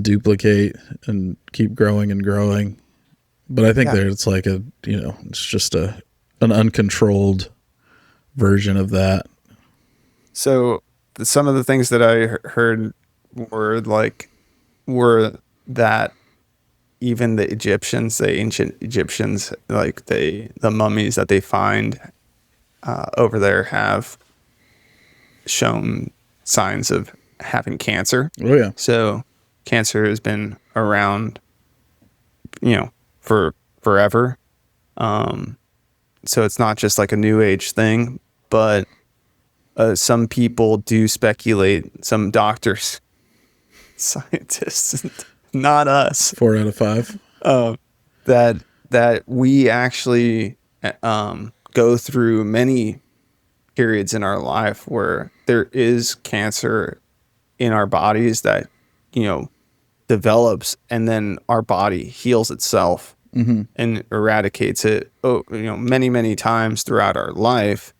duplicate and keep growing and growing. But I think it's like it's just an uncontrolled version of that. So some of the things that I heard were that even the Egyptians, the ancient Egyptians, like the mummies that they find over there have shown signs of having cancer. Oh yeah. So cancer has been around, for forever. So it's not just like a new age thing, but some people do speculate, some doctors, scientists, not us, 4 out of 5, that we actually go through many periods in our life where there is cancer in our bodies that develops, and then our body heals itself and eradicates it many times throughout our life.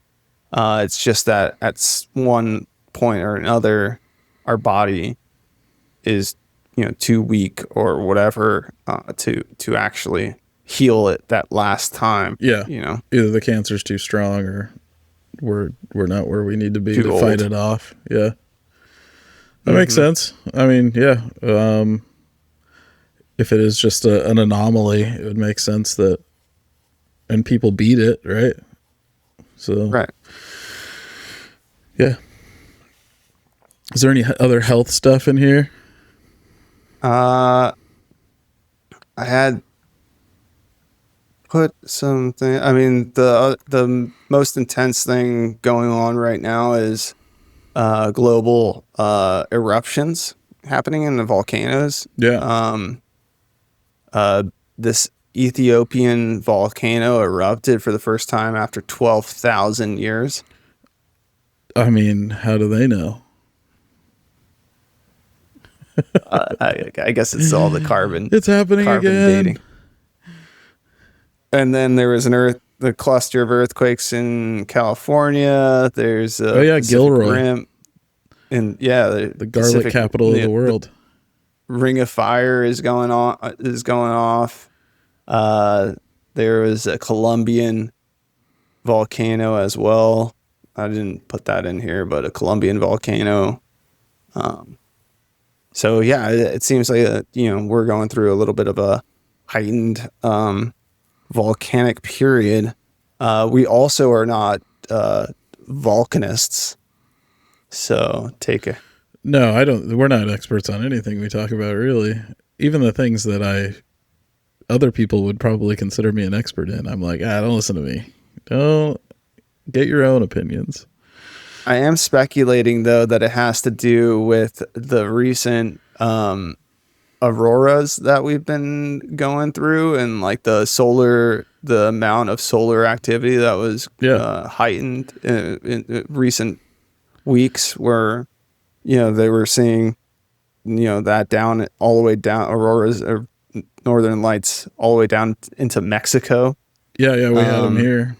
It's just that at one point or another our body is too weak or whatever to actually heal it that last time. Either the cancer's too strong or we're not where we need to be Too to old. fight it off. That makes sense. I mean, if it is just an anomaly, it would make sense that, and people beat it, right? So Right. Yeah. Is there any other health stuff in here? I had put something. I mean, the most intense thing going on right now is global eruptions happening in the volcanoes. Yeah. This Ethiopian volcano erupted for the first time after 12,000 years. I mean, how do they know? I guess it's all the carbon. It's happening again. Dating. And then there was the cluster of earthquakes in California. There's Pacific Gilroy. Rim, and The garlic capital of the world. Ring of Fire is going off. There was a Colombian volcano as well. I didn't put that in here, but a Colombian volcano. So yeah, it seems like we're going through a little bit of a heightened volcanic period. We also are not volcanists, so No, I don't. We're not experts on anything we talk about, really. Even the things that other people would probably consider me an expert in, I'm like, don't listen to me. Don't get your own opinions. I am speculating, though, that it has to do with the recent auroras that we've been going through, and like the amount of solar activity that was heightened in recent weeks, where they were seeing that down all the way down, auroras or northern lights all the way down into Mexico. We had them here.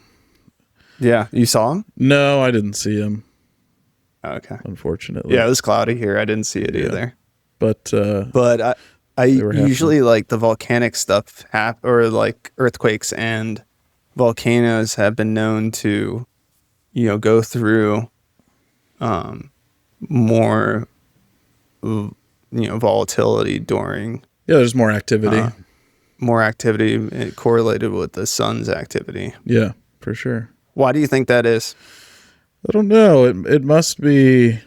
Yeah, you saw them? No, I didn't see them. Okay, unfortunately. Yeah, it was cloudy here. I didn't see it either. But I usually like the volcanic stuff or like earthquakes and volcanoes have been known to go through more volatility during there's more activity. Correlated with the sun's activity. Yeah, for sure. Why do you think that is? I don't know. It must be.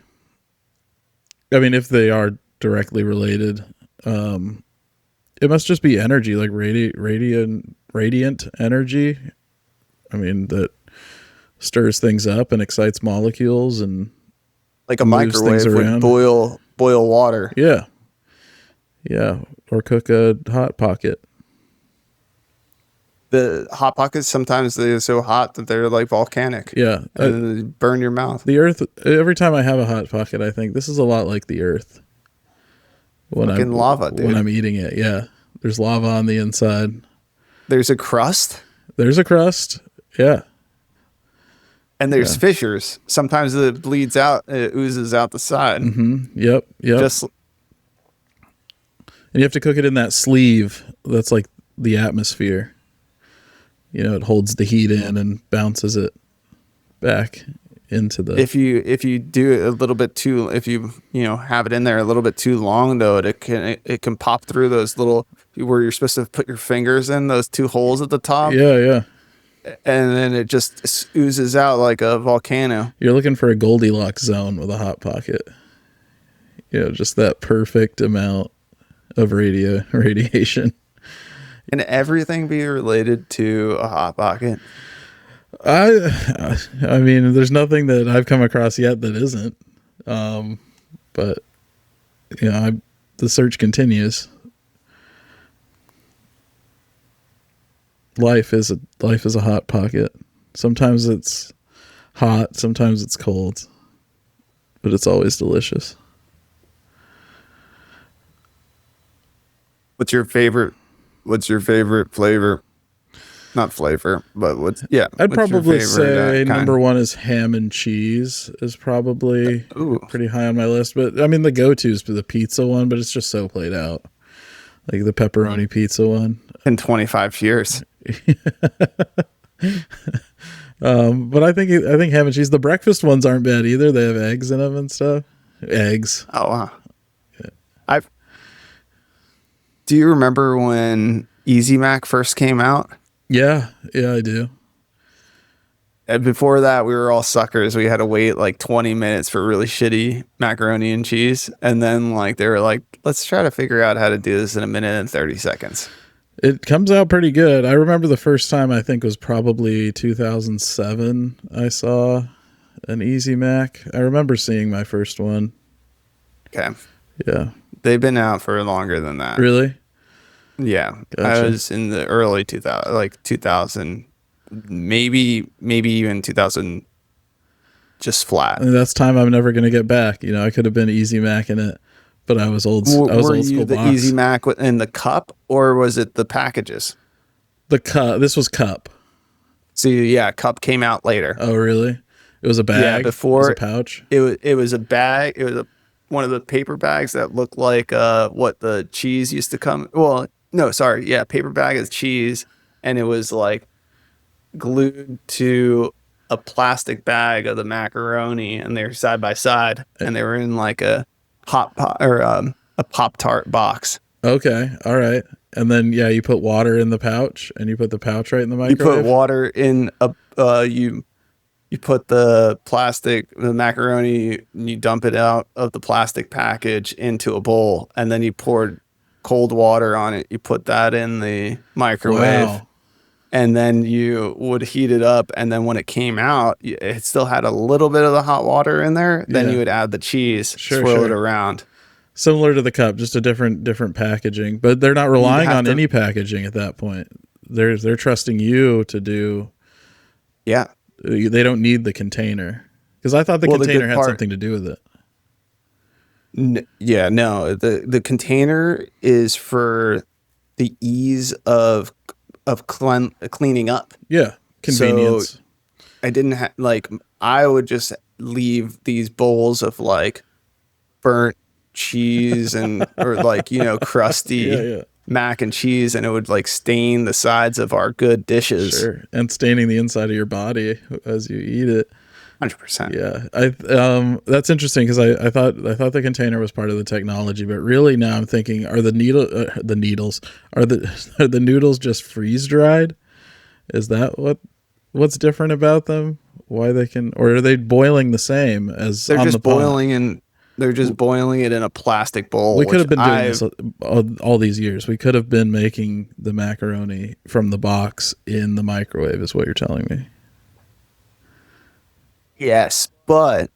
I mean, if they are directly related, it must just be energy, like radiant energy. I mean, that stirs things up and excites molecules and like a microwave would boil water. Yeah, or cook a hot pocket. The hot pockets, sometimes they're so hot that they're like volcanic. Yeah. And they burn your mouth. The earth, every time I have a hot pocket, I think this is a lot like the earth. Fucking lava, dude. When I'm eating it, yeah. There's lava on the inside. There's a crust. There's a crust, yeah. And there's fissures. Sometimes it bleeds out, it oozes out the side. Mm-hmm. Yep. And you have to cook it in that sleeve that's like the atmosphere. It holds the heat in and bounces it back into the. If you do it a little bit too, if you have it in there a little bit too long, though, it can pop through those little where you're supposed to put your fingers in those 2 holes at the top. Yeah. And then it just oozes out like a volcano. You're looking for a Goldilocks zone with a hot pocket. Just that perfect amount of radiation. Can everything be related to a hot pocket? I mean, there's nothing that I've come across yet that isn't. But the search continues. Life is a hot pocket. Sometimes it's hot, sometimes it's cold, but it's always delicious. What's your favorite flavor? Not flavor, but I'd probably say number 1 is ham and cheese is probably pretty high on my list. But I mean, the go-to is the pizza one, but it's just so played out. Like the pepperoni pizza one. In 25 years. But I think ham and cheese. The breakfast ones aren't bad either. They have eggs in them and stuff. Eggs. Oh wow. Yeah. Do you remember when Easy Mac first came out? Yeah, I do. And before that, we were all suckers. We had to wait like 20 minutes for really shitty macaroni and cheese. And then they were like, let's try to figure out how to do this in 1 minute and 30 seconds. It comes out pretty good. I remember the first time, I think was probably 2007. I saw an Easy Mac. I remember seeing my first one. Okay. Yeah. They've been out for longer than that. Really? Yeah. Gotcha. I was in the early 2000, maybe even 2000, just flat. And that's time I'm never going to get back. I could have been Easy Mac in it, but I was old. I was were old school you the box. Easy Mac in the cup, or was it the packages? The cup. This was cup. So cup came out later. Oh, really? It was a bag. Yeah, before it was a pouch. It was a bag. It was one of the paper bags that looked like what the cheese used to come. Well, no, sorry. Yeah, paper bag of cheese, and it was like glued to a plastic bag of the macaroni, and they're side by side, and they were in like a hot pot or a Pop-Tart box. Okay, all right. And then you put water in the pouch, and you put the pouch right in the microwave. You put water in a you put the macaroni, and you dump it out of the plastic package into a bowl, and then you poured cold water on it. You put that in the microwave. Wow. And then you would heat it up, and then when it came out, it still had a little bit of the hot water in there. Then you would add the cheese, swirl it around. Similar to the cup, just a different packaging. But they're not relying on any packaging at that point. They're trusting you to do. Yeah. They don't need the container, because I thought the container had something to do with it. No. The container is for the ease of cleaning up. Yeah, convenience. So I didn't I would just leave these bowls of burnt cheese and or crusty mac and cheese, and it would stain the sides of our good dishes. Sure, and staining the inside of your body as you eat it. 100%. Yeah, that's interesting, because I thought the container was part of the technology, but really now I'm thinking, are the noodles just freeze dried? Is that what's different about them? Why they can, or are they boiling the same as they're on just the pot? They're just boiling it in a plastic bowl. We could have been doing this all these years. We could have been making the macaroni from the box in the microwave, is what you're telling me. Yes, but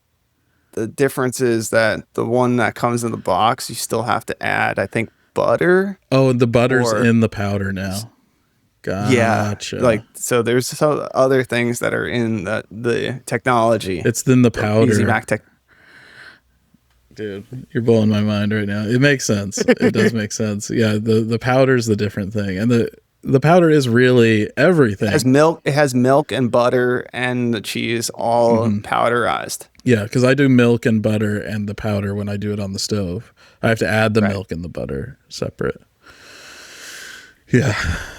the difference is that the one that comes in the box, you still have to add, I think, butter. Oh, the butter's in the powder now. Gotcha. Yeah, so there's some other things that are in the technology. It's in the powder. Easy Mac tech. Dude, you're blowing my mind right now. It makes sense. It does make sense. Yeah, the powder's the different thing, and the powder is really everything. It has milk and butter and the cheese all powderized. Yeah, because I do milk and butter and the powder when I do it on the stove. I have to add the milk and the butter separate. Yeah,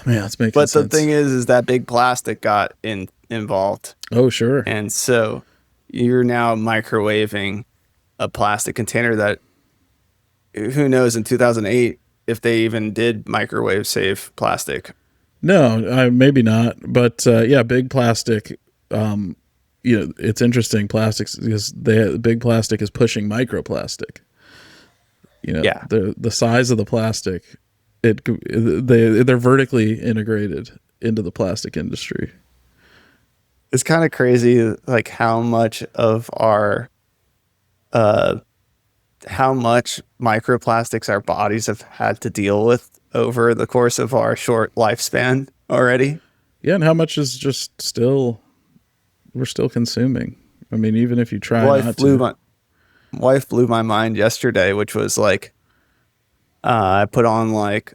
man, it's making sense. But the thing is that big plastic got involved. Oh, sure. And so you're now microwaving a plastic container that, who knows, in 2008, if they even did microwave safe plastic. No, maybe not. But yeah, big plastic. It's interesting. Plastics because big plastic is pushing microplastic. Yeah. The size of the plastic, they're vertically integrated into the plastic industry. It's kind of crazy, like how much microplastics our bodies have had to deal with over the course of our short lifespan already. Yeah, and how much is just we're still consuming. I mean, even if you try not to. Wife blew my mind yesterday, which was like, I put on like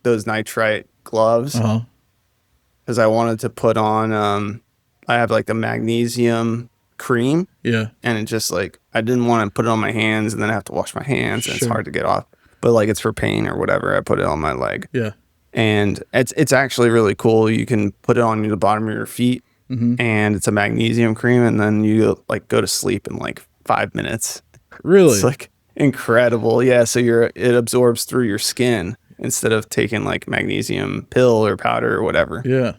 those nitrite gloves because I wanted to put on, I have like the magnesium cream. Yeah. And it just like, I didn't want to put it on my hands and then I have to wash my hands and it's hard to get off. But like it's for pain or whatever. I put it on my leg. Yeah. And it's actually really cool. You can put it on the bottom of your feet and it's a magnesium cream and then you like go to sleep in like 5 minutes. Really? It's like incredible. Yeah. So it absorbs through your skin instead of taking like magnesium pill or powder or whatever. Yeah.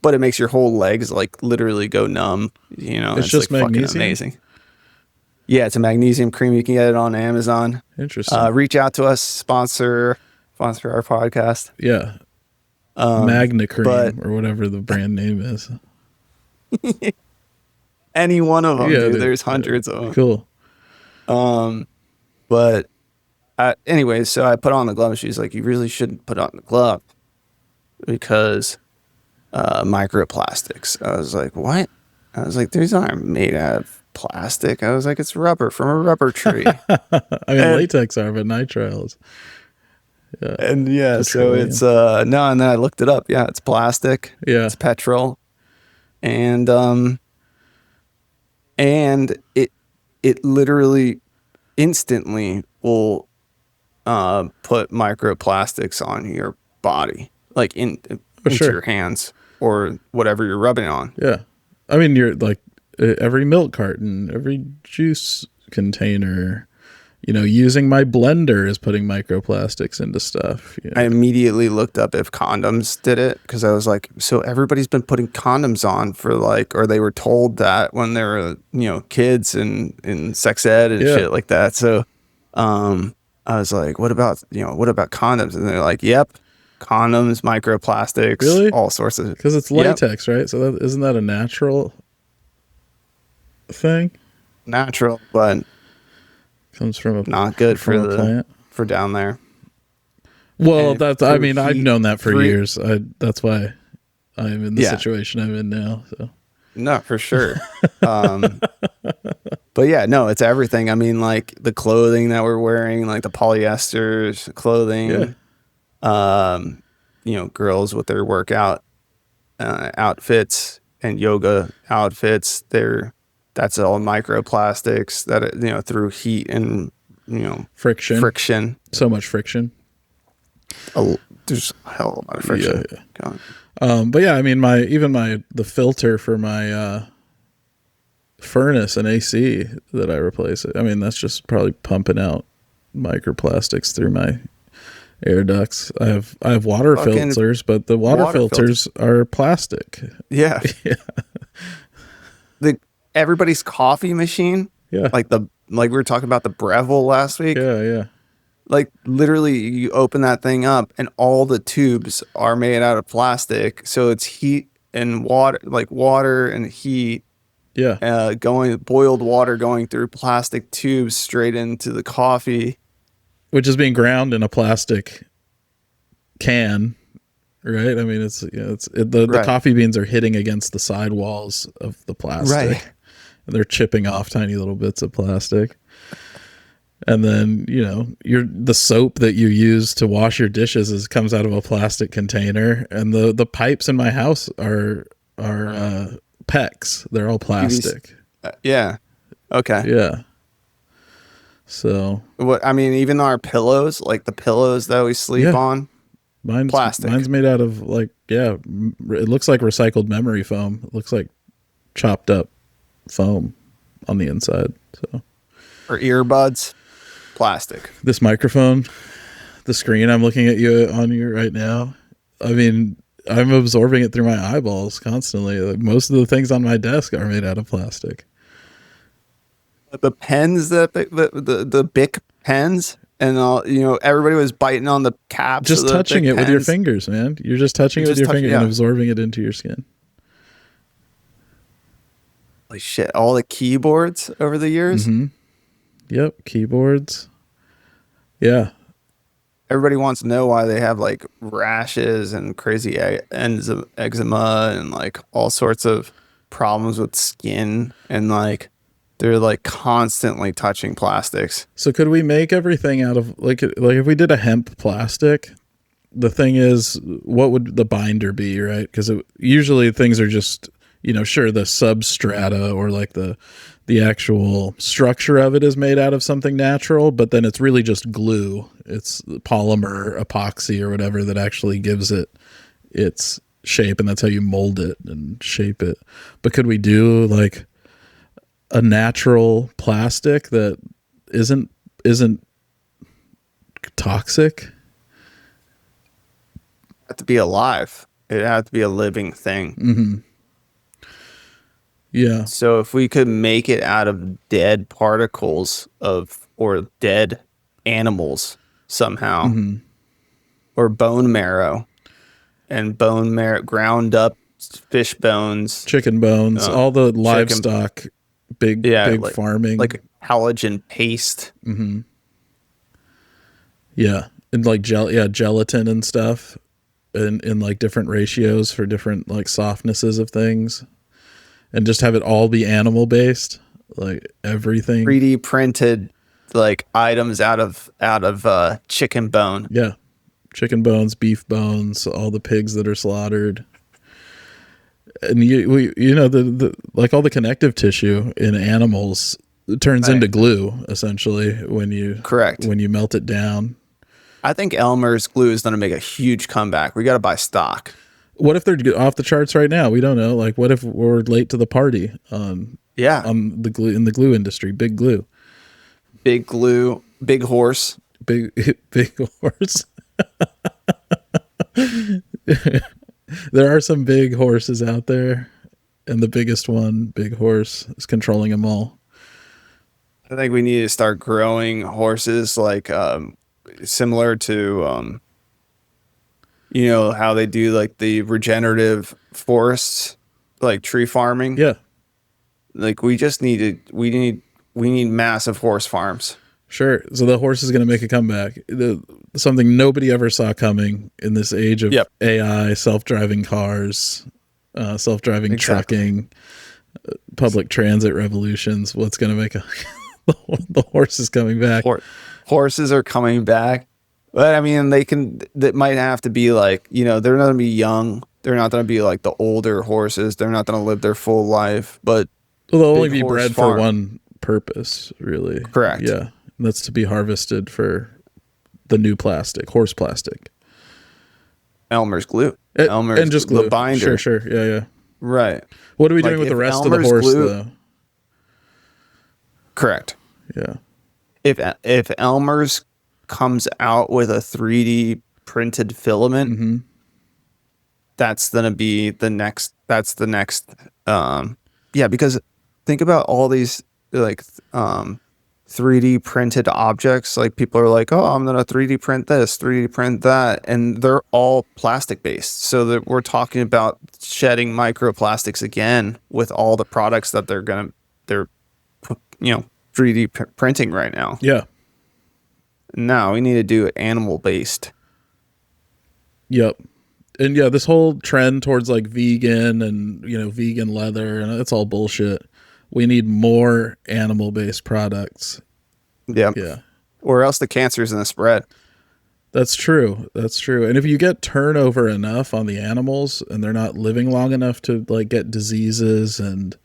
But it makes your whole legs like literally go numb. It's just like magnesium? fucking amazing. Yeah, it's a magnesium cream. You can get it on Amazon. Interesting. Reach out to us, sponsor our podcast. Yeah. Magna Cream or whatever the brand name is. Any one of them, Yeah, dude. dude. There's hundreds of them. Cool. But anyways, so I put on the glove. She's like, you really shouldn't put on the glove because microplastics. I was like, what? I was like, these aren't made out of plastic. I was like, it's rubber from a rubber tree. Latex are, but nitriles. Yeah. And yeah, Petroleum. so it's no, and then I looked it up. Yeah, it's plastic. Yeah. It's petrol. And it literally instantly will put microplastics on your body, like into your hands or whatever you're rubbing on. Yeah. I mean, you're like every milk carton, every juice container, using my blender is putting microplastics into stuff. I immediately looked up if condoms did it because I was like, so everybody's been putting condoms on for like, or they were told that when they were, kids and in sex ed and shit like that. So I was like, what about condoms? And they're like, yep, condoms, microplastics, really? All sorts of. Because it's latex, right? So isn't that a natural thing? Natural, but comes from a not good for a plant. For down there. Well, I've known that for years. That's why I'm in the situation I'm in now. So no, for sure. But yeah, no, it's everything. I mean, like the clothing that we're wearing, like the polyester clothing. Girls with their workout outfits and yoga outfits. That's all microplastics that through heat and friction. So much friction. There's a hell of a lot of friction. Yeah. But yeah, I mean, the filter for my furnace and AC that I replace it. I mean, that's just probably pumping out microplastics through my air ducts. I have water filters, but the water filters are plastic. Yeah. Everybody's coffee machine. Yeah. Like we were talking about the Breville last week. Yeah. Like literally you open that thing up and all the tubes are made out of plastic. So it's heat and water, like water and heat. Yeah. Boiled water going through plastic tubes straight into the coffee. Which is being ground in a plastic can, right? I mean, the coffee beans are hitting against the sidewalls of the plastic. Right. And they're chipping off tiny little bits of plastic. And then, the soap that you use to wash your dishes comes out of a plastic container. And the pipes in my house are PEX. They're all plastic. Yeah. Okay. Yeah. So even our pillows, like the pillows that we sleep on, mine's plastic. Mine's made out of it looks like recycled memory foam. It looks like chopped up foam on the inside. So, or earbuds, plastic. This microphone the screen I'm looking at you on you right now. I mean, I'm absorbing it through my eyeballs constantly. Like, most of the things on my desk are made out of plastic. The pens, the Bic pens, and all, everybody was biting on the caps. Just touching it with your fingers, man. You're just touching it with your finger and absorbing it into your skin. Holy shit! All the keyboards over the years. Mm-hmm. Yep, keyboards. Yeah. Everybody wants to know why they have like rashes and crazy eczema and like all sorts of problems with skin, and like they're like constantly touching plastics. So could we make everything out of like if we did a hemp plastic? The thing is, what would the binder be, right? Because usually things are just, sure, the substrata or like the actual structure of it is made out of something natural, but then it's really just glue. It's polymer, epoxy, or whatever that actually gives it its shape, and that's how you mold it and shape it. But could we do like a natural plastic that isn't toxic? It had to be alive. It had to be a living thing. Mm-hmm. Yeah. So if we could make it out of dead particles or dead animals somehow, mm-hmm. or bone marrow ground up fish bones, chicken bones, all the livestock, big like, farming, like halogen paste. Mm-hmm. Yeah. And like gelatin and stuff in like different ratios for different like softnesses of things. And just have it all be animal based, like everything 3D printed, like items out of chicken bone. Yeah, chicken bones, beef bones, all the pigs that are slaughtered, and the like all the connective tissue in animals turns into glue essentially when you melt it down. I think Elmer's glue is going to make a huge comeback. We got to buy stock. What if they're off the charts right now? We don't know. Like, what if we're late to the party on the glue in the glue industry? Big glue, big horse, big horse. There are some big horses out there, and the biggest one, Big Horse, is controlling them all. I think we need to start growing horses like similar to how they do like the regenerative forests, like tree farming. Yeah. Like we need massive horse farms. Sure. So the horse is going to make a comeback. Something nobody ever saw coming in this age of AI, self-driving cars, self-driving trucking, public transit revolutions. What's going to make the horse is coming back. Horses are coming back. But I mean, that might have to be like, they're not going to be young. They're not going to be like the older horses. They're not going to live their full life, but they'll only be bred for one purpose, really. Correct. Yeah. And that's to be harvested for the new plastic, horse plastic. Elmer's glue. And just glue. The binder. Sure. Yeah. Right. What are we doing with the rest of the horse, though? Correct. Yeah. If Elmer's comes out with a 3D printed filament, mm-hmm. that's going to be the next, because think about all these like 3D printed objects. Like people are like, oh, I'm going to 3D print this, 3D print that. And they're all plastic based. So that we're talking about shedding microplastics again with all the products that they're 3D printing right now. Yeah. No, we need to do it animal based. Yep. And yeah, this whole trend towards like vegan and, vegan leather, and it's all bullshit. We need more animal based products. Yeah. Or else the cancer's gonna spread. That's true. And if you get turnover enough on the animals and they're not living long enough to like get diseases, and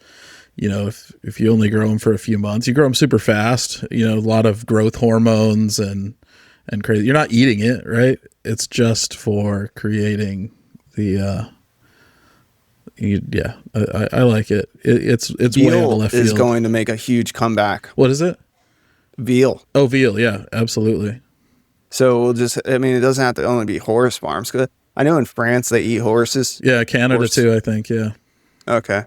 if you only grow them for a few months, you grow them super fast, a lot of growth hormones and crazy. You're not eating it, right? It's just for creating the, I like it. It's veal way out of left field. Is going to make a huge comeback. What is it? Veal. Oh, veal. Yeah, absolutely. So we'll just, I mean, it doesn't have to only be horse farms. 'Cause I know in France they eat horses. Yeah, Canada too, I think, yeah. Okay.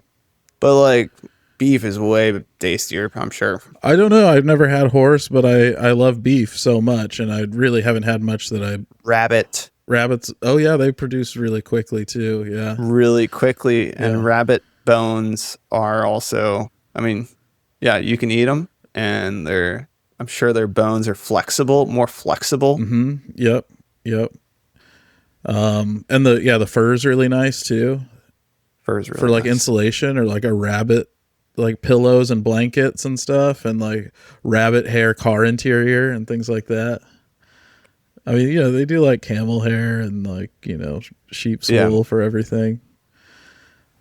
But like beef is way tastier, I'm sure. I don't know. I've never had horse, but I love beef so much, and I really haven't had much that I... Rabbits. Oh, yeah, they produce really quickly too, yeah. Really quickly, and rabbit bones are also, I mean, yeah, you can eat them, and I'm sure their bones are more flexible. Mm-hmm. Yep. And the fur is really nice too. Fur is really for like nice. insulation, or like a rabbit, like pillows and blankets and stuff, and like rabbit hair car interior and things like that. I mean, they do like camel hair and like, sheep's wool for everything.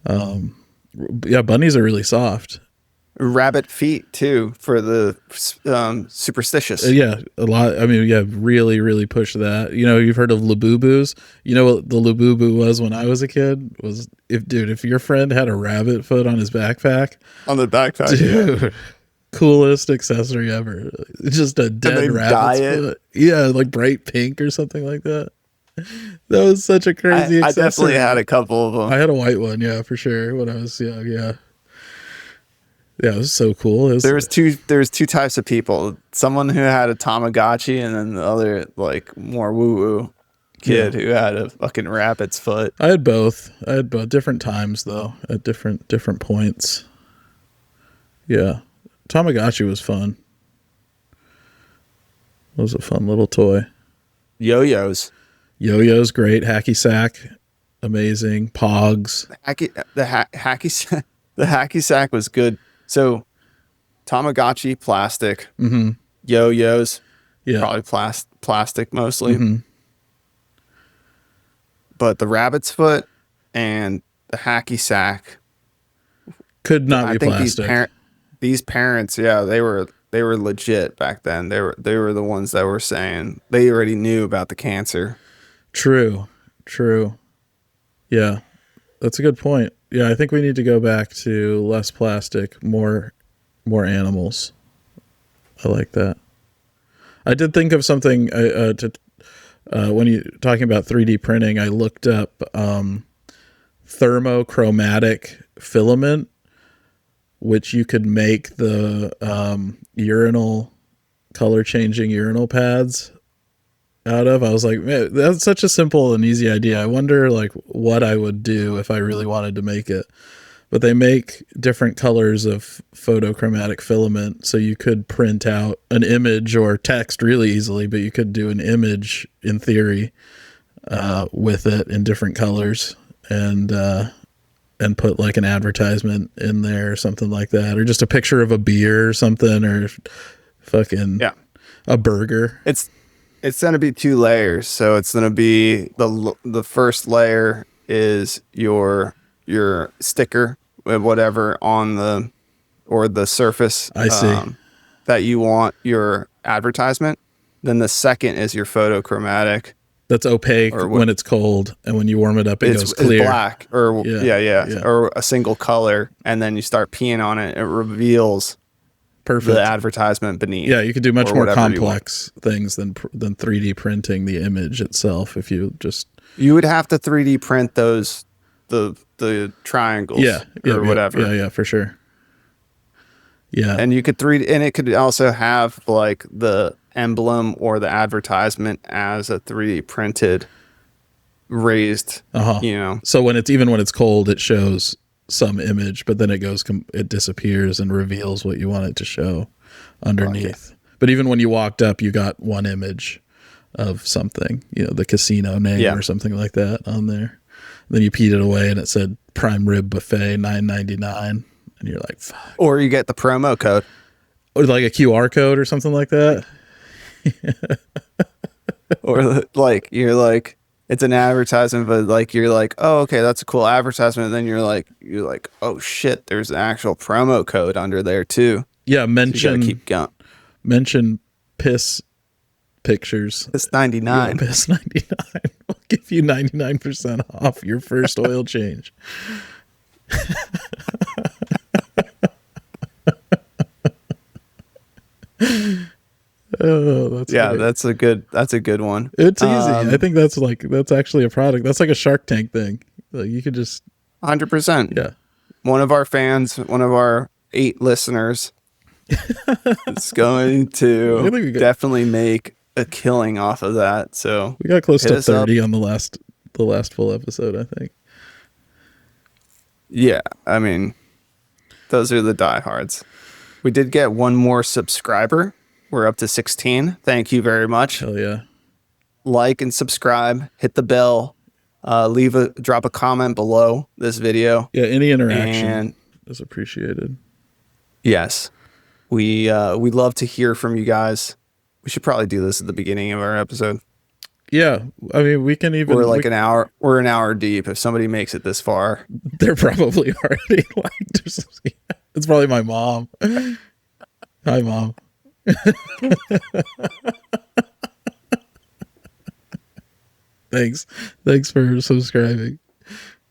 Bunnies are really soft. Rabbit feet too for the superstitious. A lot. I mean, really, really push that. You've heard of Labubus. You know what the Labubu was when I was a kid? Was if your friend had a rabbit foot on his backpack. On the backpack, dude, coolest accessory ever. It's just a dead rabbit's foot. Yeah, like bright pink or something like that. That was such a crazy accessory. I definitely had a couple of them. I had a white one, yeah, for sure. When I was young, yeah. Yeah, it was so cool. There was two types of people. Someone who had a Tamagotchi, and then the other, like, more woo-woo kid who had a fucking rabbit's foot. I had both. Different times, though, at different points. Yeah. Tamagotchi was fun. It was a fun little toy. Yo-yos. Yo-yos, great. Hacky sack, amazing. Pogs. The hacky sack was good. So, Tamagotchi, plastic. Mm-hmm. Yo-yos, probably plastic mostly. Mm-hmm. But the rabbit's foot and the hacky sack could not be plastic. These parents, they were legit back then. They were the ones that were saying they already knew about the cancer. True. Yeah, that's a good point. Yeah, I think we need to go back to less plastic, more animals. I like that. I did think of something when you talking about 3D printing. I looked up thermochromatic filament, which you could make the color changing urinal pads out of. I was like, man, that's such a simple and easy idea. I wonder like what I would do if I really wanted to make it. But they make different colors of photochromatic filament, so you could print out an image or text really easily, but you could do an image in theory with it in different colors, and put like an advertisement in there or something like that, or just a picture of a beer or something, or fucking a burger. It's going to be 2 layers. So it's going to be the first layer is your sticker, whatever on the surface I see. That you want your advertisement. Then the second is your photochromatic. That's opaque when it's cold, and when you warm it up, it goes clear. It's black, or or a single color, and then you start peeing on it. It reveals the advertisement beneath. Yeah, you could do much more complex things than 3D printing the image itself. If you would have to 3D print those the triangles, or whatever. Yeah, for sure. Yeah, and you could and it could also have like the emblem or the advertisement as a 3D printed raised. So when it's cold, it shows some image, but then it disappears and reveals what you want it to show underneath. But even when you walked up, you got one image of something, the casino name or something like that on there. Then you peed it away and it said prime rib buffet $9.99, and you're like, fuck. Or you get the promo code, or like a QR code or something like that. Or like you're like, it's an advertisement, but like you're like, oh, okay, that's a cool advertisement. And then you're like, oh shit, there's an actual promo code under there too. Yeah, mention keep going. Mention piss pictures. Piss 99. Yeah, piss 99. I'll give you 99% off your first oil change. Oh, that's Yeah, great. that's a good one. It's easy. I think that's actually a product. That's like a Shark Tank thing. Like you could just 100%. yeah. One of our fans, one of our 8 listeners, is going to definitely make a killing off of that. So we got close hit to us up. 30 on the last full episode, I think. Yeah, I mean, those are the diehards. We did get one more subscriber. We're up to 16. Thank you very much. Hell yeah. Like and subscribe. Hit the bell. Drop a comment below this video. Yeah, any interaction And is appreciated. yes, we love to hear from you guys. We should probably do this at the beginning of our episode. Yeah, I mean, we can even. We're like an hour. We're an hour deep. If somebody makes it this far, They're probably already liked or something. It's probably my mom. Hi, Mom. Thanks for subscribing.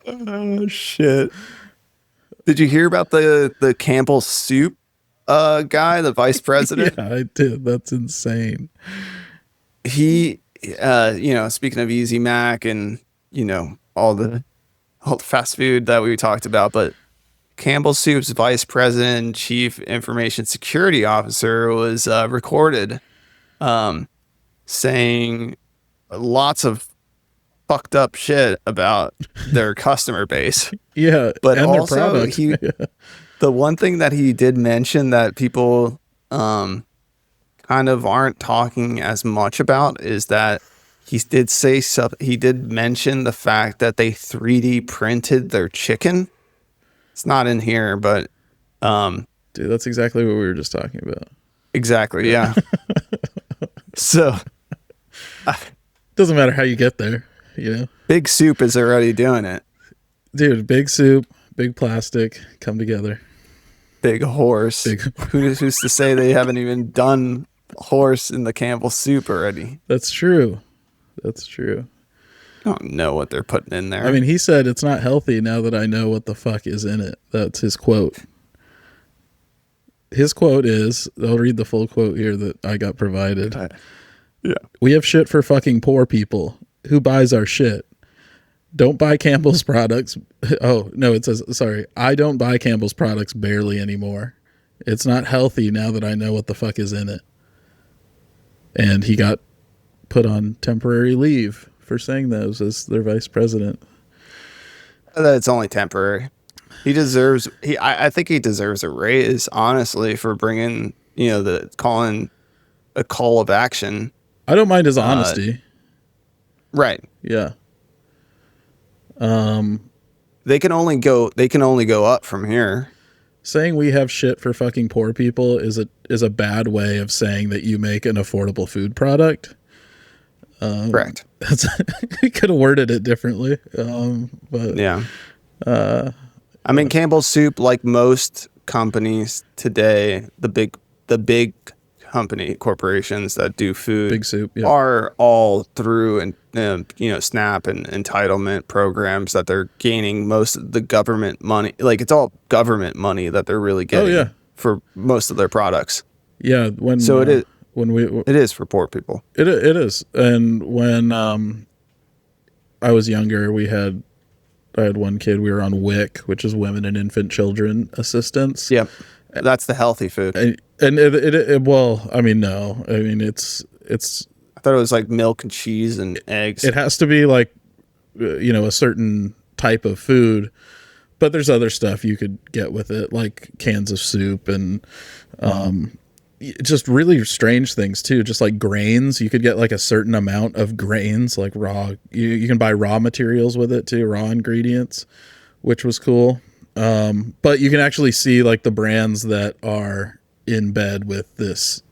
oh shit! Did you hear about the Campbell soup guy, the vice president? Yeah, I did. That's insane. He, speaking of Easy Mac and all the fast food that we talked about, but Campbell Soup's vice president, chief information security officer, was recorded saying lots of fucked up shit about their customer base. Yeah, But and also, their products. the one thing that he did mention that people kind of aren't talking as much about is that he did mention the fact that they 3D printed their chicken. It's not in here, but Dude, that's exactly what we were just talking about. exactly, yeah. So Doesn't matter how you get there, Big Soup is already doing it. Dude, Big Soup, Big Plastic, come together. Big Horse. Who's to say they haven't even done horse in the Campbell Soup already? That's true. I don't know what they're putting in there. I mean, he said it's not healthy now that I know what the fuck is in it. That's his quote. His quote is, I'll read the full quote here that I got provided. Yeah. We have shit for fucking poor people. Who buys our shit? Don't buy Campbell's products. Oh, no, it says, sorry. I don't buy Campbell's products barely anymore. It's not healthy now that I know what the fuck is in it. And he got put on temporary leave for saying those as their vice president. It's only temporary. He deserves. I think he deserves a raise, honestly, for bringing calling a call of action. I don't mind his honesty. Right. Yeah. They can only go up from here. Saying we have shit for fucking poor people is a bad way of saying that you make an affordable food product. Correct. We could have worded it differently. But yeah. I mean, Campbell Soup, like most companies today, the big corporations that do food, Big Soup, yeah. are all through and SNAP and entitlement programs that they're gaining most of the government money. Like, it's all government money that they're really getting for most of their products. Yeah. It is for poor people. It is. And when I was younger, I had one kid. We were on WIC, which is Women and Infant Children Assistance. Yep, that's the healthy food. And it well, I mean, no, I mean it's. I thought it was like milk and cheese and eggs. It has to be like, a certain type of food, but there's other stuff you could get with it, like cans of soup and just really strange things too. Just like grains, you could get like a certain amount of grains, like raw. You can buy raw materials with it too, raw ingredients, which was cool. But you can actually see like the brands that are in bed with this,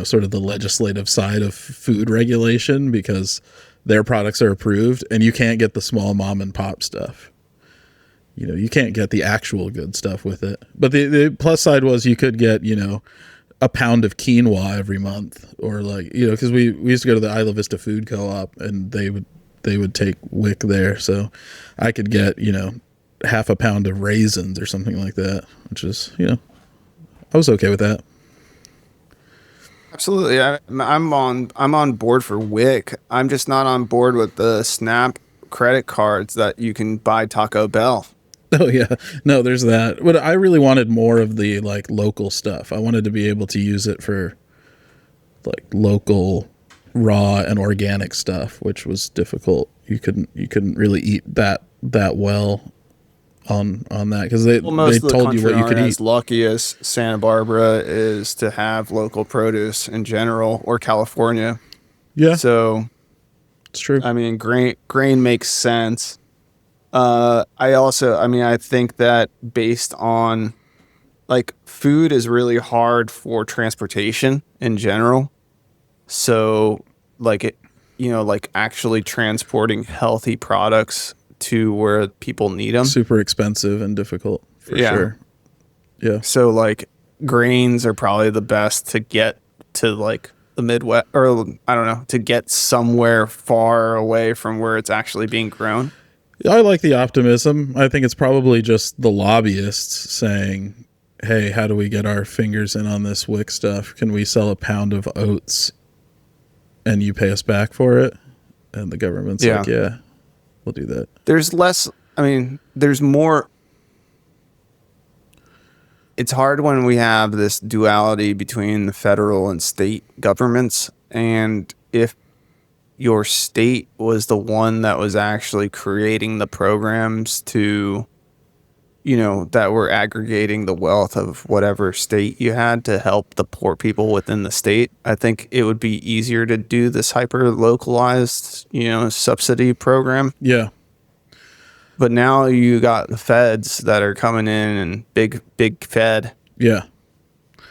sort of the legislative side of food regulation, because their products are approved and you can't get the small mom and pop stuff. You can't get the actual good stuff with it. But the plus side was you could get, a pound of quinoa every month, or like, because we used to go to the Isla Vista Food Co-op and they would take WIC there. So I could get, half a pound of raisins or something like that, which is, I was okay with that. absolutely. I'm on board for WIC. I'm just not on board with the Snap credit cards that you can buy Taco Bell. Oh yeah, no, there's that. But I really wanted more of the like local stuff. I wanted to be able to use it for like local, raw and organic stuff, which was difficult. You couldn't really eat that well on that because they told you what you could eat. As lucky as Santa Barbara is to have local produce in general, or California. Yeah, so it's true. I mean, grain makes sense. I think that based on like food is really hard for transportation in general. So like like actually transporting healthy products to where people need them. Super expensive and difficult for sure. Yeah. So like grains are probably the best to get to like the Midwest, or I don't know, to get somewhere far away from where it's actually being grown. I like the optimism. I think it's probably just the lobbyists saying, hey, how do we get our fingers in on this WIC stuff? Can we sell a pound of oats and you pay us back for it? And the government's like, yeah, we'll do that. There's more. It's hard when we have this duality between the federal and state governments. And if your state was the one that was actually creating the programs to, that were aggregating the wealth of whatever state you had to help the poor people within the state, I think it would be easier to do this hyper localized, subsidy program. Yeah. But now you got the feds that are coming in and big fed. Yeah.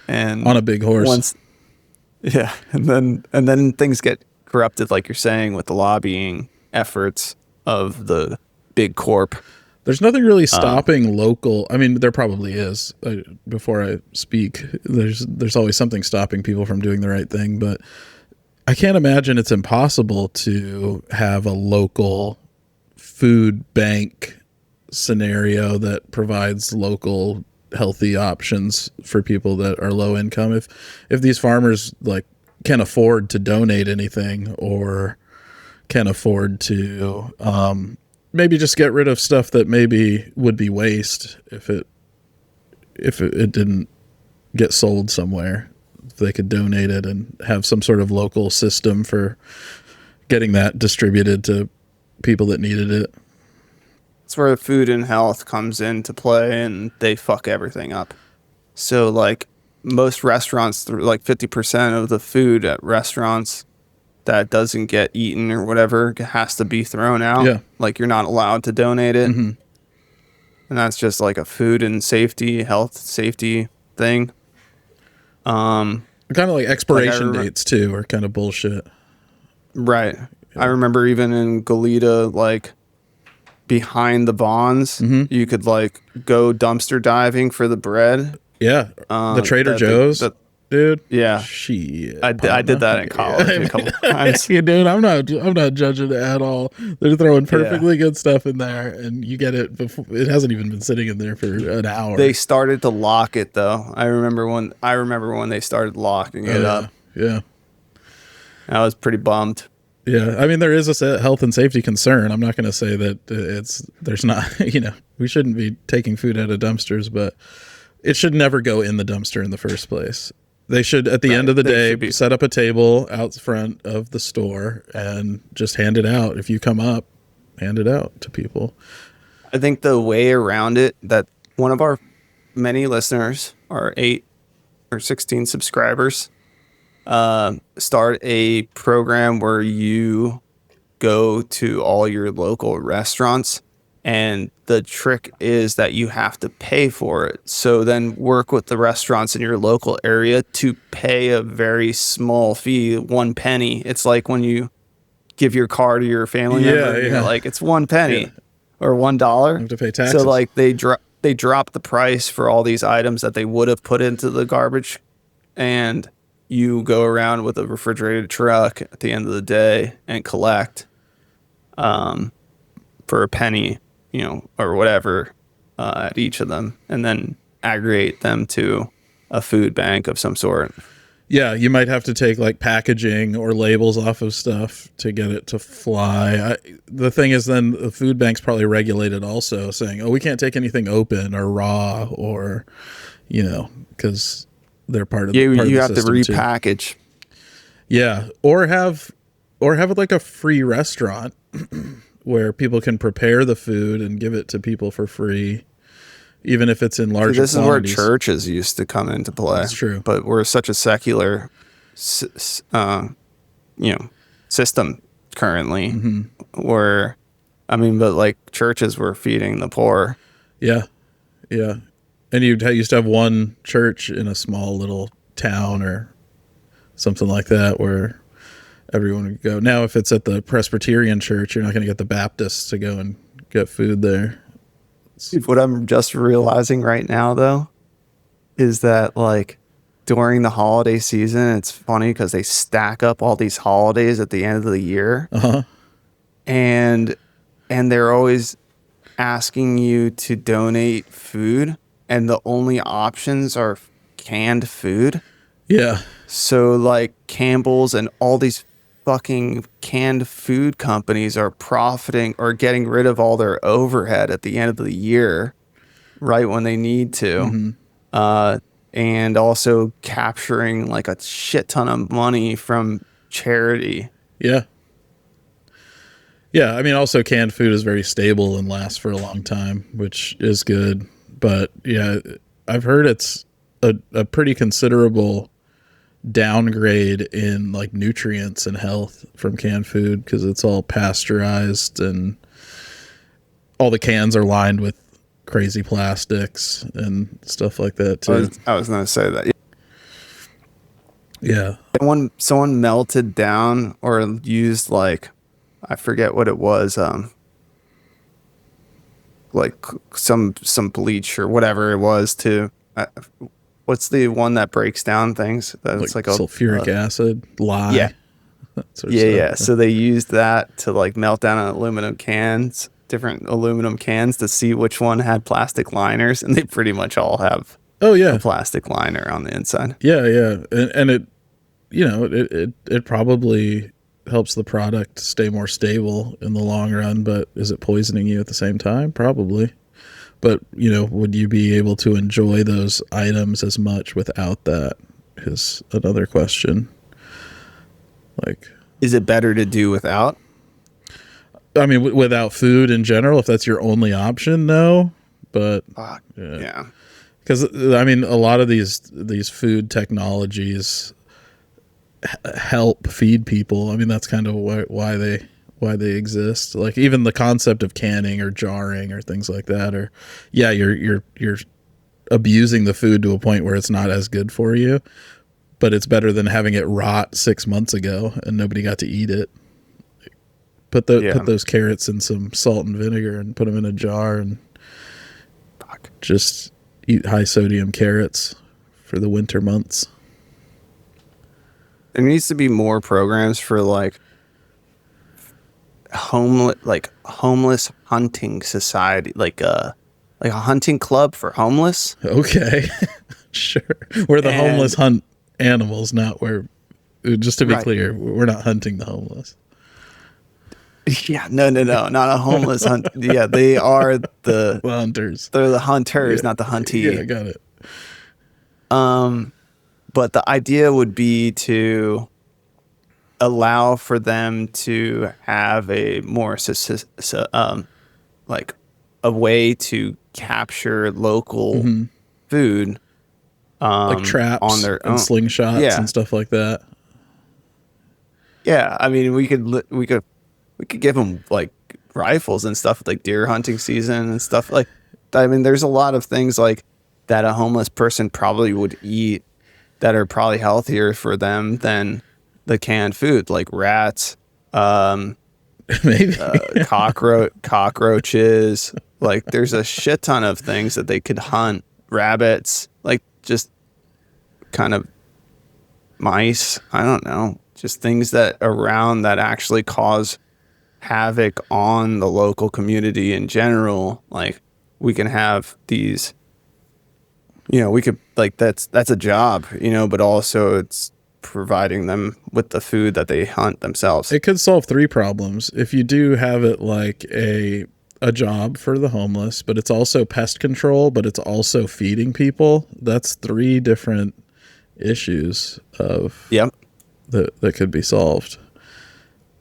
And on a big horse. And then things get corrupted, like you're saying, with the lobbying efforts of the big corp. There's nothing really stopping local. I mean, there probably is. Before I speak, there's always something stopping people from doing the right thing, but I can't imagine it's impossible to have a local food bank scenario that provides local healthy options for people that are low income. If these farmers like can afford to donate anything or can afford to maybe just get rid of stuff that maybe would be waste if it didn't get sold somewhere, if they could donate it and have some sort of local system for getting that distributed to people that needed it. It's where food and health comes into play, and they fuck everything up. So like most restaurants, like 50% of the food at restaurants that doesn't get eaten or whatever has to be thrown out. Yeah. Like you're not allowed to donate it. Mm-hmm. And that's just like a food and health safety thing. Kind of like expiration dates too are kind of bullshit. Right. Yeah. I remember even in Goleta, like behind the Bonds, you could like go dumpster diving for the bread. Yeah. The Trader Joe's. Dude, yeah, I did that in college a couple times. Yeah, dude, I'm not judging it at all. They're throwing perfectly good stuff in there, and you get it before it hasn't even been sitting in there for an hour. They started to lock it though. I remember when they started locking it up. Yeah, I was pretty bummed. Yeah, I mean there is a health and safety concern. I'm not going to say that there's not. We shouldn't be taking food out of dumpsters, but it should never go in the dumpster in the first place. They should, at the end of the day, set up a table out front of the store and just hand it out. If you come up, hand it out to people. I think the way around it, that one of our many listeners, our 8 or 16 subscribers, start a program where you go to all your local restaurants. And the trick is that you have to pay for it. So then work with the restaurants in your local area to pay a very small fee, 1 penny. It's like when you give your car to your family member, and you're like, it's 1 penny or $1. You have to pay taxes. So like they drop the price for all these items that they would have put into the garbage, and you go around with a refrigerated truck at the end of the day and collect for a penny, or whatever, at each of them, and then aggregate them to a food bank of some sort. Yeah, you might have to take like packaging or labels off of stuff to get it to fly. The thing is, then the food bank's probably regulated also, saying, "Oh, we can't take anything open or raw," or because they're part of you the have to system repackage. Too. Yeah, or have like a free restaurant where people can prepare the food and give it to people for free. Even if it's in larger this quantities. is where churches used to come into play. That's true. But we're such a secular, system currently. Where, but like churches were feeding the poor. Yeah, yeah. And you used to have one church in a small little town or something like that where everyone would go. Now, if it's at the Presbyterian church, you're not going to get the Baptists to go and get food there. What I'm just realizing right now, though, is that like during the holiday season, it's funny because they stack up all these holidays at the end of the year, and they're always asking you to donate food, and the only options are canned food. Yeah. So like Campbell's and all these fucking canned food companies are profiting or getting rid of all their overhead at the end of the year, right when they need to, and also capturing like a shit ton of money from charity. Yeah. Yeah, I mean, also canned food is very stable and lasts for a long time, which is good. But yeah, I've heard it's a pretty considerable downgrade in like nutrients and health from canned food because it's all pasteurized and all the cans are lined with crazy plastics and stuff like that too. I was going to say that. Yeah. Someone melted down or used like, I forget what it was, like some bleach or whatever it was to. What's the one that breaks down things? That's like sulfuric acid, lye. Yeah. Sort of yeah. So they used that to like melt down different aluminum cans to see which one had plastic liners, and they pretty much all have a plastic liner on the inside. Yeah, yeah. And it, it probably helps the product stay more stable in the long run, but is it poisoning you at the same time? Probably. But, would you be able to enjoy those items as much without that is another question. Like, is it better to do without? I mean, without food in general, if that's your only option, no. But yeah. Because, I mean, a lot of these food technologies help feed people. I mean, that's kind of why they exist. Like even the concept of canning or jarring or things like that, or you're abusing the food to a point where it's not as good for you, but it's better than having it rot 6 months ago and nobody got to eat it. Put those carrots in some salt and vinegar and put them in a jar and just eat high sodium carrots for the winter months. There needs to be more programs for like homeless hunting society, like a hunting club for homeless. Okay. Sure. Where the homeless hunt animals, not where, just to be clear, we're not hunting the homeless. Yeah, no, not a homeless hunt. Yeah, they are the hunters. They're the hunters, not the huntee. Yeah, got it. But the idea would be to allow for them to have a more like a way to capture local food, like traps on their and own. slingshots and stuff like that. Yeah, I mean, we could give them like rifles and stuff, like deer hunting season and stuff. Like, I mean, there's a lot of things like that a homeless person probably would eat that are probably healthier for them than the canned food, like rats, maybe cockroaches. Like, there's a shit ton of things that they could hunt. Rabbits, like just kind of mice. I don't know, just things that around that actually cause havoc on the local community in general. Like, we can have these, we could, like, that's a job, but also it's providing them with the food that they hunt themselves. It could solve 3 problems. If you do have it like a job for the homeless, but it's also pest control, but it's also feeding people, that's 3 different issues that could be solved.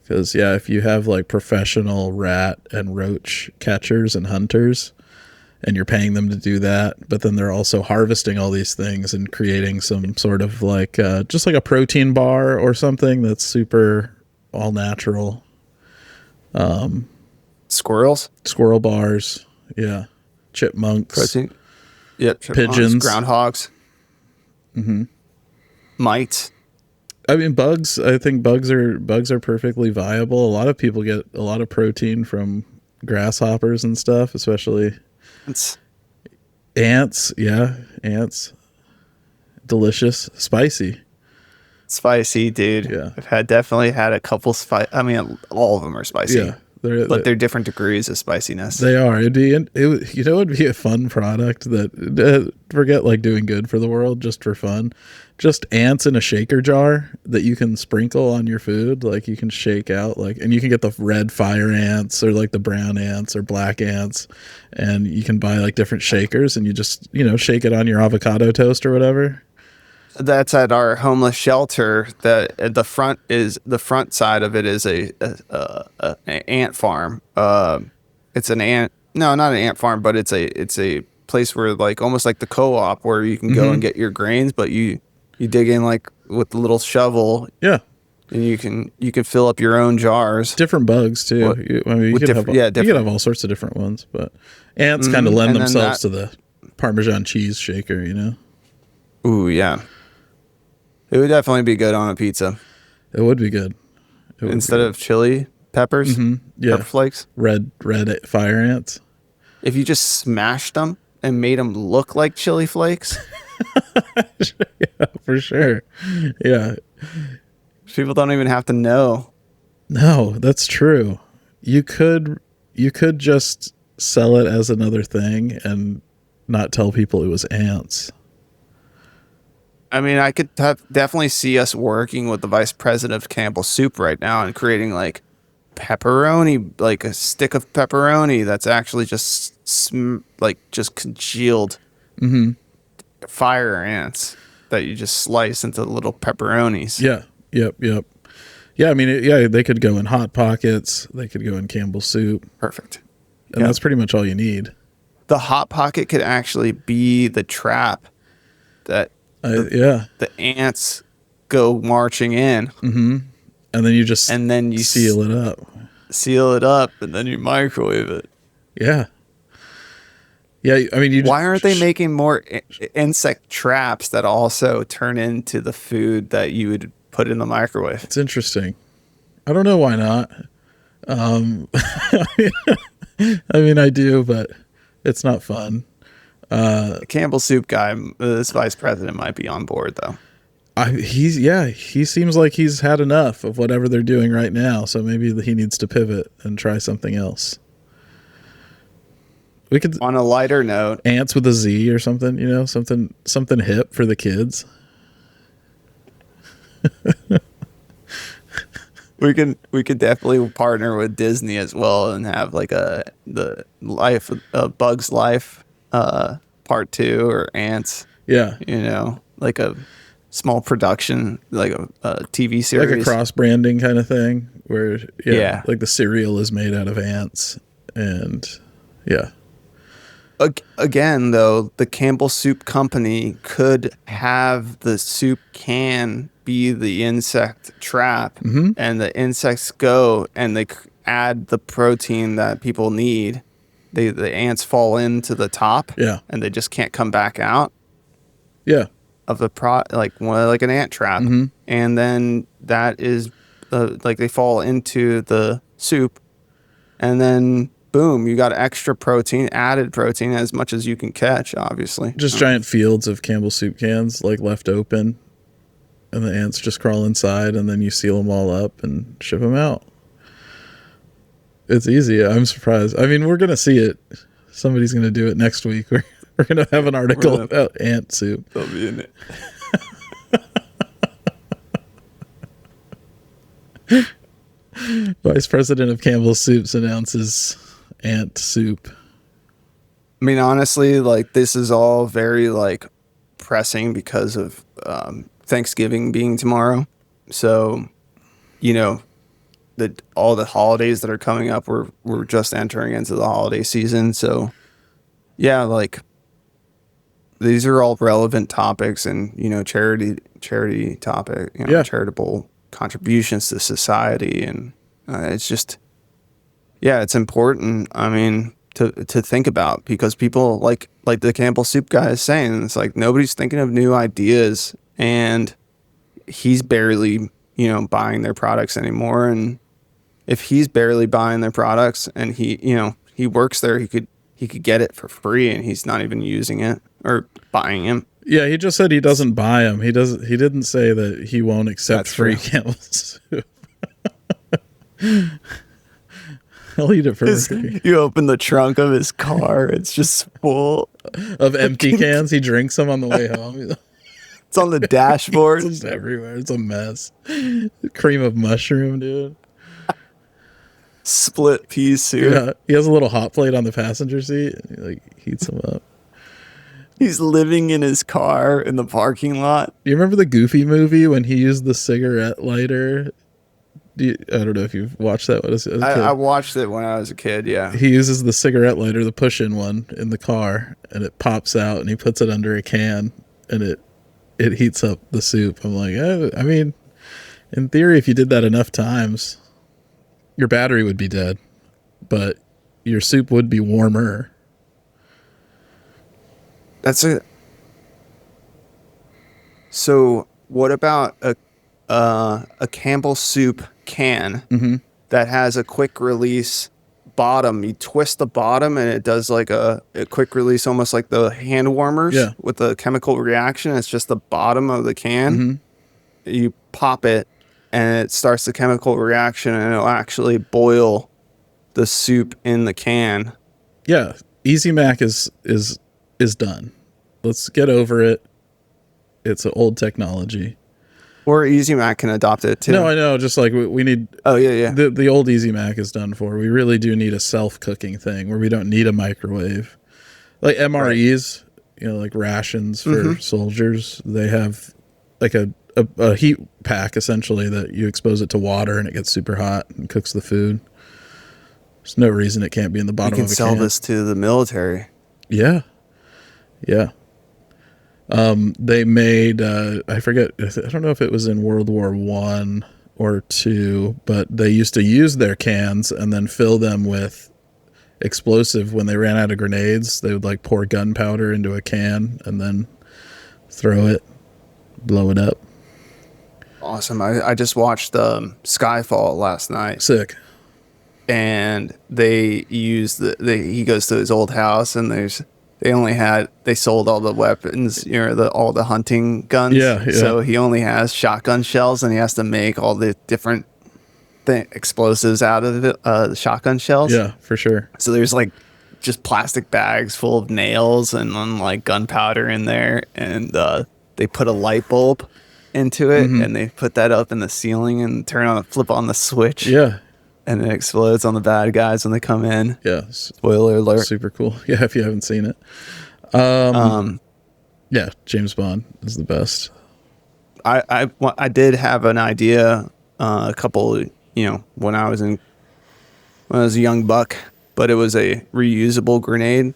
Because if you have like professional rat and roach catchers and hunters, and you're paying them to do that, but then they're also harvesting all these things and creating some sort of like just like a protein bar or something that's super all natural. Squirrel bars, chipmunks, Protein. pigeons, groundhogs, mites. I mean, bugs. I think bugs are perfectly viable. A lot of people get a lot of protein from grasshoppers and stuff, especially ants. Ants. Delicious, spicy, dude. Yeah, I've definitely had a couple I mean, all of them are spicy. Yeah. They're different degrees of spiciness. They are. It'd be a fun product that forget like doing good for the world just for fun. Just ants in a shaker jar that you can sprinkle on your food. Like you can shake out and you can get the red fire ants or like the brown ants or black ants, and you can buy like different shakers and you just shake it on your avocado toast or whatever. That's at our homeless shelter. The front side of it is a ant farm. It's an ant. No, not an ant farm, but it's a place where like almost like the co-op where you can go and get your grains, but you dig in like with the little shovel. Yeah. And you can fill up your own jars. Different bugs too. You could have all sorts of different ones, but ants kind of lend themselves to the Parmesan cheese shaker. Ooh yeah. It would definitely be good on a pizza. It would be good. Instead of chili peppers, pepper flakes, red fire ants. If you just smashed them and made them look like chili flakes. Yeah, for sure. Yeah. People don't even have to know. No, that's true. You could just sell it as another thing and not tell people it was ants. I mean, I could definitely see us working with the vice president of Campbell Soup right now and creating like pepperoni, like a stick of pepperoni that's actually just congealed fire ants that you just slice into little pepperonis. Yeah. Yep. Yeah. I mean, they could go in Hot Pockets. They could go in Campbell Soup. Perfect. And that's pretty much all you need. The Hot Pocket could actually be the trap that the ants go marching in, and then you seal it up, and then you microwave it. Yeah. I mean, why aren't they making more insect traps that also turn into the food that you would put in the microwave? It's interesting. I don't know why not. I mean, I do, but it's not fun. The Campbell Soup guy, this vice president might be on board though. He seems like he's had enough of whatever they're doing right now. So maybe he needs to pivot and try something else. We could, on a lighter note, ants with a Z or something, something hip for the kids. We could definitely partner with Disney as well and have like the life of Bug's Life part 2 or Ants. Yeah. Like a small production, like a TV series. Like a cross branding kind of thing where like the cereal is made out of ants and Again, though, the Campbell Soup Company could have the soup can be the insect trap, and the insects go and they add the protein that people need. The ants fall into the top, and they just can't come back out. Yeah, of the like an ant trap, and then that is like they fall into the soup, and then. Boom, you got extra protein, added protein, as much as you can catch, obviously. Just giant fields of Campbell Soup cans, like left open, and the ants just crawl inside, and then you seal them all up and ship them out. It's easy. I'm surprised. I mean, we're going to see it. Somebody's going to do it next week. We're going to have an article about ant soup. They'll be in it. Vice president of Campbell Soups announces ant soup. I mean, honestly, like this is all very like pressing because of Thanksgiving being tomorrow. So, you know, all the holidays that are coming up, we're just entering into the holiday season. So, yeah, like these are all relevant topics, and you know, charity topic, you know, charitable contributions to society, and it's just, yeah, it's important. I mean, to think about, because people like the Campbell Soup guy is saying, it's like nobody's thinking of new ideas, and he's barely, you know, buying their products anymore. And if he's barely buying their products and he, you know, he works there, he could get it for free, and he's not even using it or buying them. Yeah, he just said he doesn't buy them. He didn't say that he won't accept free Campbell Soup. I'll eat it for free. You open the trunk of his car, it's just full of empty cans. He drinks them on the way home. It's on the dashboard. It's just everywhere. It's a mess. Cream of mushroom, dude. Split pea soup. Yeah, he has a little hot plate on the passenger seat. He like heats them up. He's living in his car in the parking lot. Do you remember the Goofy movie when he used the cigarette lighter? I don't know if you've watched that one as a kid. I watched it when I was a kid, yeah. He uses the cigarette lighter, the push-in one, in the car, and it pops out, and he puts it under a can, and it heats up the soup. I'm like, I mean, in theory, if you did that enough times, your battery would be dead, but your soup would be warmer. That's it. So what about a Campbell Soup can that has a quick release bottom? You twist the bottom and it does like a quick release, almost like the hand warmers with the chemical reaction. It's just the bottom of the can. You pop it and it starts the chemical reaction, and it'll actually boil the soup in the can. Yeah, Easy Mac is done. Let's get over it. It's an old technology. Or Easy Mac can adopt it too. No, I know. Just like we need. Oh yeah. The old Easy Mac is done for. We really do need a self-cooking thing where we don't need a microwave. Like MREs, you know, like rations for soldiers. They have like a heat pack essentially that you expose it to water and it gets super hot and cooks the food. There's no reason it can't be in the bottom of a can. You can sell this to the military. Yeah. They made, I forget, I don't know if it was in World War I or II, but they used to use their cans and then fill them with explosive. When they ran out of grenades, they would like pour gunpowder into a can and then throw it, blow it up. Awesome. I just watched Skyfall last night. Sick. And they use he goes to his old house, and they sold all the weapons, you know, all the hunting guns. Yeah. So he only has shotgun shells, and he has to make all the different explosives out of the shotgun shells. Yeah, for sure. So there's like just plastic bags full of nails and like gunpowder in there, and they put a light bulb into it, and they put that up in the ceiling and flip on the switch. Yeah. And it explodes on the bad guys when they come in. Yeah. Spoiler alert. Super cool. Yeah, if you haven't seen it. Yeah, James Bond is the best. I did have an idea a couple, you know, when I was a young buck, but it was a reusable grenade.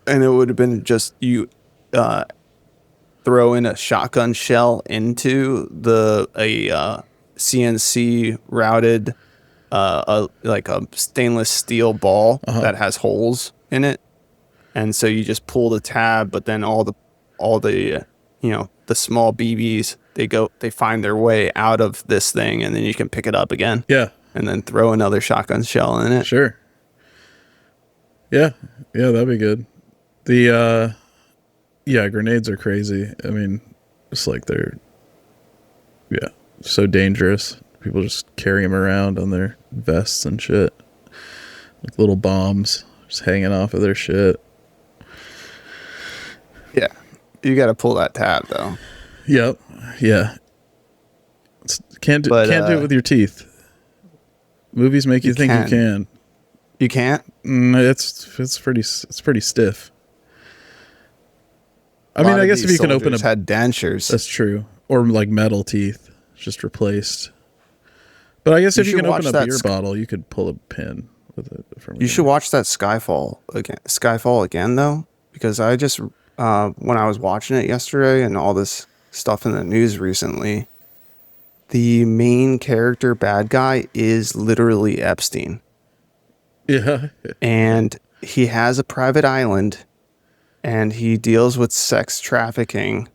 And it would have been just you throw in a shotgun shell into a CNC routed like a stainless steel ball that has holes in it, and so you just pull the tab, but then all the you know, the small BBs, they find their way out of this thing, and then you can pick it up again. Yeah. And then throw another shotgun shell in it. Sure. Yeah, that'd be good. The grenades are crazy. I mean, it's like they're so dangerous. People just carry them around on their vests and shit, like little bombs just hanging off of their shit. Yeah, you got to pull that tab though. Yep. Yeah. Can't do it with your teeth. Movies make you think you can. You can't? It's pretty stiff. I mean, I guess if you can open had dentures. That's true. Or like metal teeth just replaced. But I guess if you can open a beer bottle, you could pull a pin with it. You should watch that Skyfall again, though, because I just when I was watching it yesterday and all this stuff in the news recently, the main character bad guy is literally Epstein. Yeah. And he has a private island and he deals with sex trafficking.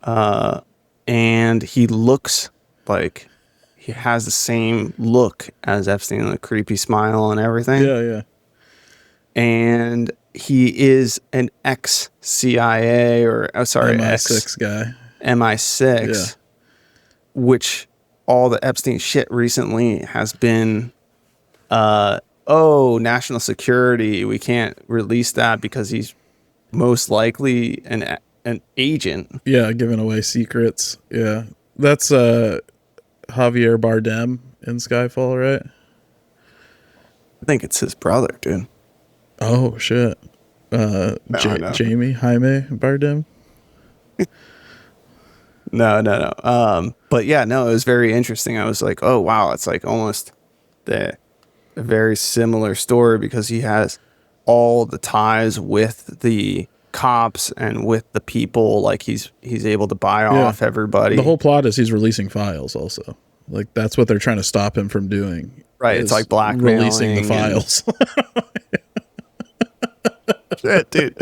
And he looks like he has the same look as Epstein, the creepy smile and everything. Yeah. And he is an ex-CIA or MI6 guy. MI6, yeah. Which all the Epstein shit recently has been, national security. We can't release that because he's most likely an agent. Yeah, giving away secrets. Yeah. That's Javier Bardem in Skyfall, right? I think it's his brother, dude. Oh, shit. No. Jaime Bardem? No. But yeah, no, it was very interesting. I was like, oh, wow, it's like almost a very similar story because he has all the ties with the cops and with the people. Like he's able to buy off everybody. The whole plot is he's releasing files also. Like that's what they're trying to stop him from doing. Right. It's like blackmailing. Releasing the files. Shit, dude.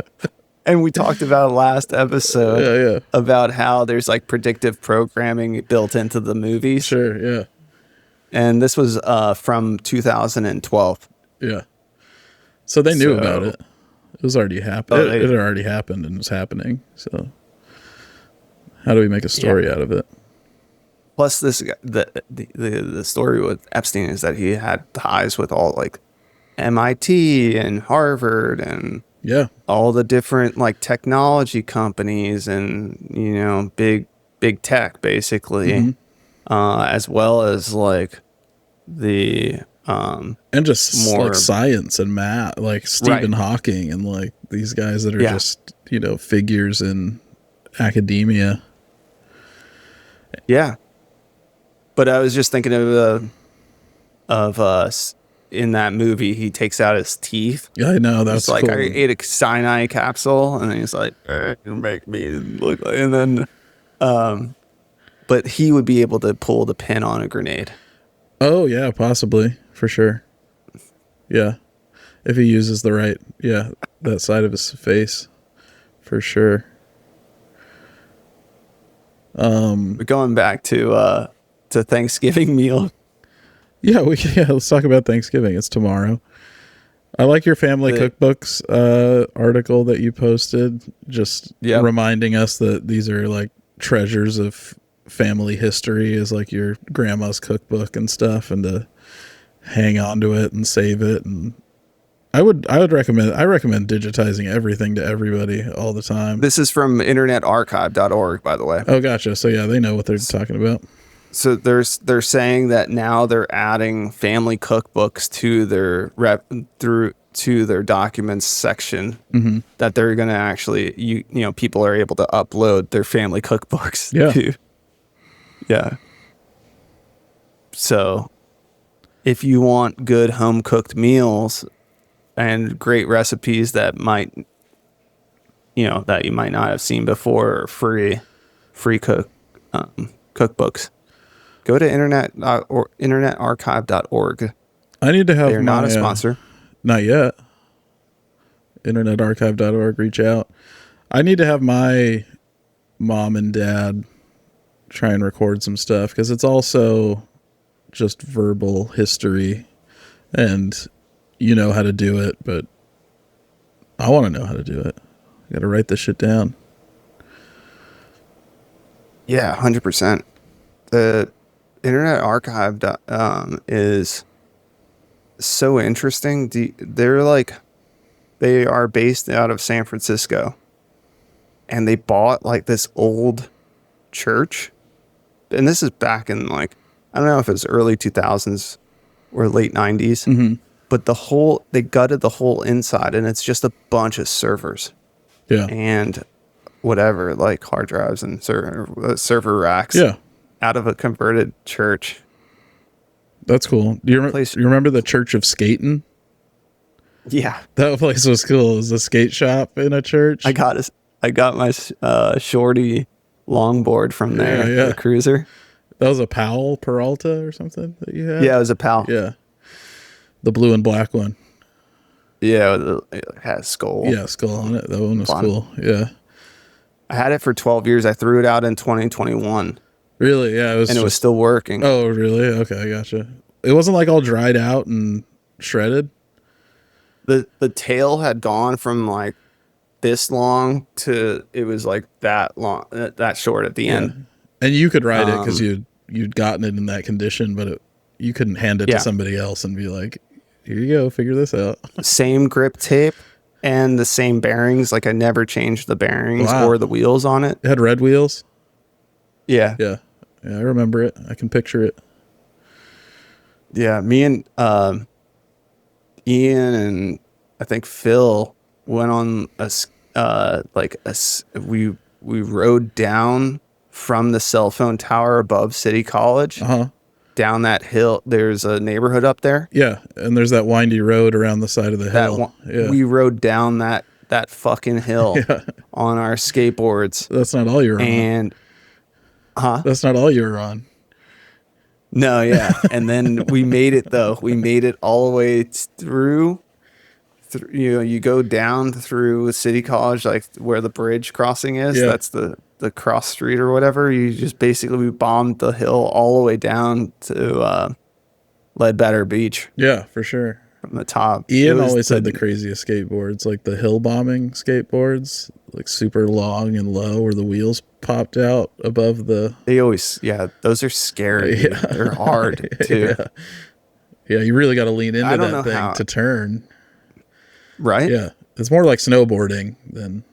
And we talked about last episode about how there's like predictive programming built into the movies. Sure, yeah. And this was from 2012. Yeah. So they knew about it. It was already happened. It had already happened and was happening. So how do we make a story out of it? Plus, the story with Epstein is that he had ties with all like MIT and Harvard and all the different like technology companies and big tech basically, as well as like the and just more like science and math, like Stephen Hawking and like these guys that are just figures in academia. Yeah. But I was just thinking of us in that movie. He takes out his teeth. Yeah, I know. That's like, cool. I ate a cyanide capsule, and then he's like, "You make me look like," and then, but he would be able to pull the pin on a grenade. Oh yeah, possibly for sure. Yeah, if he uses the right, that side of his face, for sure. But going back to Thanksgiving meal. Yeah, let's talk about Thanksgiving. It's tomorrow. I like your family cookbooks article that you posted, just reminding us that these are like treasures of family history, is like your grandma's cookbook and stuff, and to hang on to it and save it. And I recommend digitizing everything to everybody all the time. This is from internetarchive.org, by the way. Oh, gotcha. So yeah, they know what they're talking about. So they're saying that now they're adding family cookbooks to their documents section, that they're going to actually people are able to upload their family cookbooks to. Yeah. So if you want good home cooked meals and great recipes that might that you might not have seen before, or free cookbooks, go to internetarchive.org. I need to have. They're not a sponsor. Not yet. Internetarchive.org. Reach out. I need to have my mom and dad try and record some stuff, because it's also just verbal history, and you know how to do it, but I want to know how to do it. I got to write this shit down. Yeah, 100%. The Internet Archive is so interesting. They are based out of San Francisco, and they bought like this old church, and this is back in like, I don't know if it was early 2000s, or late 90s. Mm-hmm. But they gutted the whole inside, and it's just a bunch of servers. Yeah. And whatever, like hard drives and server racks. Yeah. Out of a converted church. That's cool. Do you remember the Church of Skating? Yeah. That place was cool. It was a skate shop in a church. I got my shorty longboard from there, Yeah. the cruiser. That was a Powell Peralta or something that you had? Yeah, it was a PAL. Yeah. The blue and black one. Yeah, it had a skull. Yeah, skull on it. That one was cool. Yeah. I had it for 12 years. I threw it out in 2021. Really? Yeah. It was still working. Oh, really? Okay, I gotcha. It wasn't like all dried out and shredded? The tail had gone from like this long to it was like that long, that short at the end. And you could ride it because you'd gotten it in that condition, but you couldn't hand it to Yeah. somebody else and be like, here you go, figure this out. Same grip tape and the same bearings. Like I never changed the bearings Wow. or the wheels on it. It had red wheels? Yeah. Yeah. Yeah, I remember it. I can picture it. Yeah. Me and Ian and I think Phil went on we rode down from the cell phone tower above City College. Uh-huh. Down that hill. There's a neighborhood up there. Yeah, and there's that windy road around the side of the hill. Yeah. We rode down that fucking hill on our skateboards. That's not all you were And That's not all you were on. No, yeah. And then we made it though. We made it all the way through you go down through City College, like where the bridge crossing is. Yeah. That's the cross street or whatever. You just we bombed the hill all the way down to Ledbetter Beach. Yeah, for sure. From the top. Ian always had the craziest skateboards, like the hill bombing skateboards, like super long and low where the wheels popped out above the... They always, those are scary. Yeah. They're hard too. Yeah, you really got to lean into that thing to turn. Right? Yeah. It's more like snowboarding than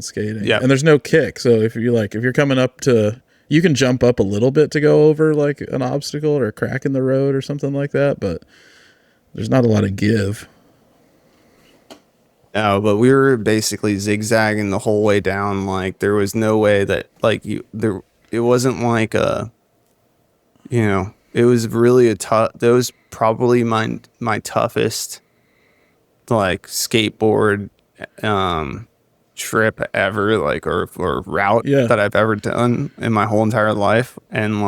skating. Yeah. And there's no kick. So if you're coming up to, you can jump up a little bit to go over like an obstacle or a crack in the road or something like that, but there's not a lot of give. No, but we were basically zigzagging the whole way down. Like there was no way that it wasn't like it was really that was probably my toughest like skateboard trip ever, like or route that I've ever done in my whole entire life. And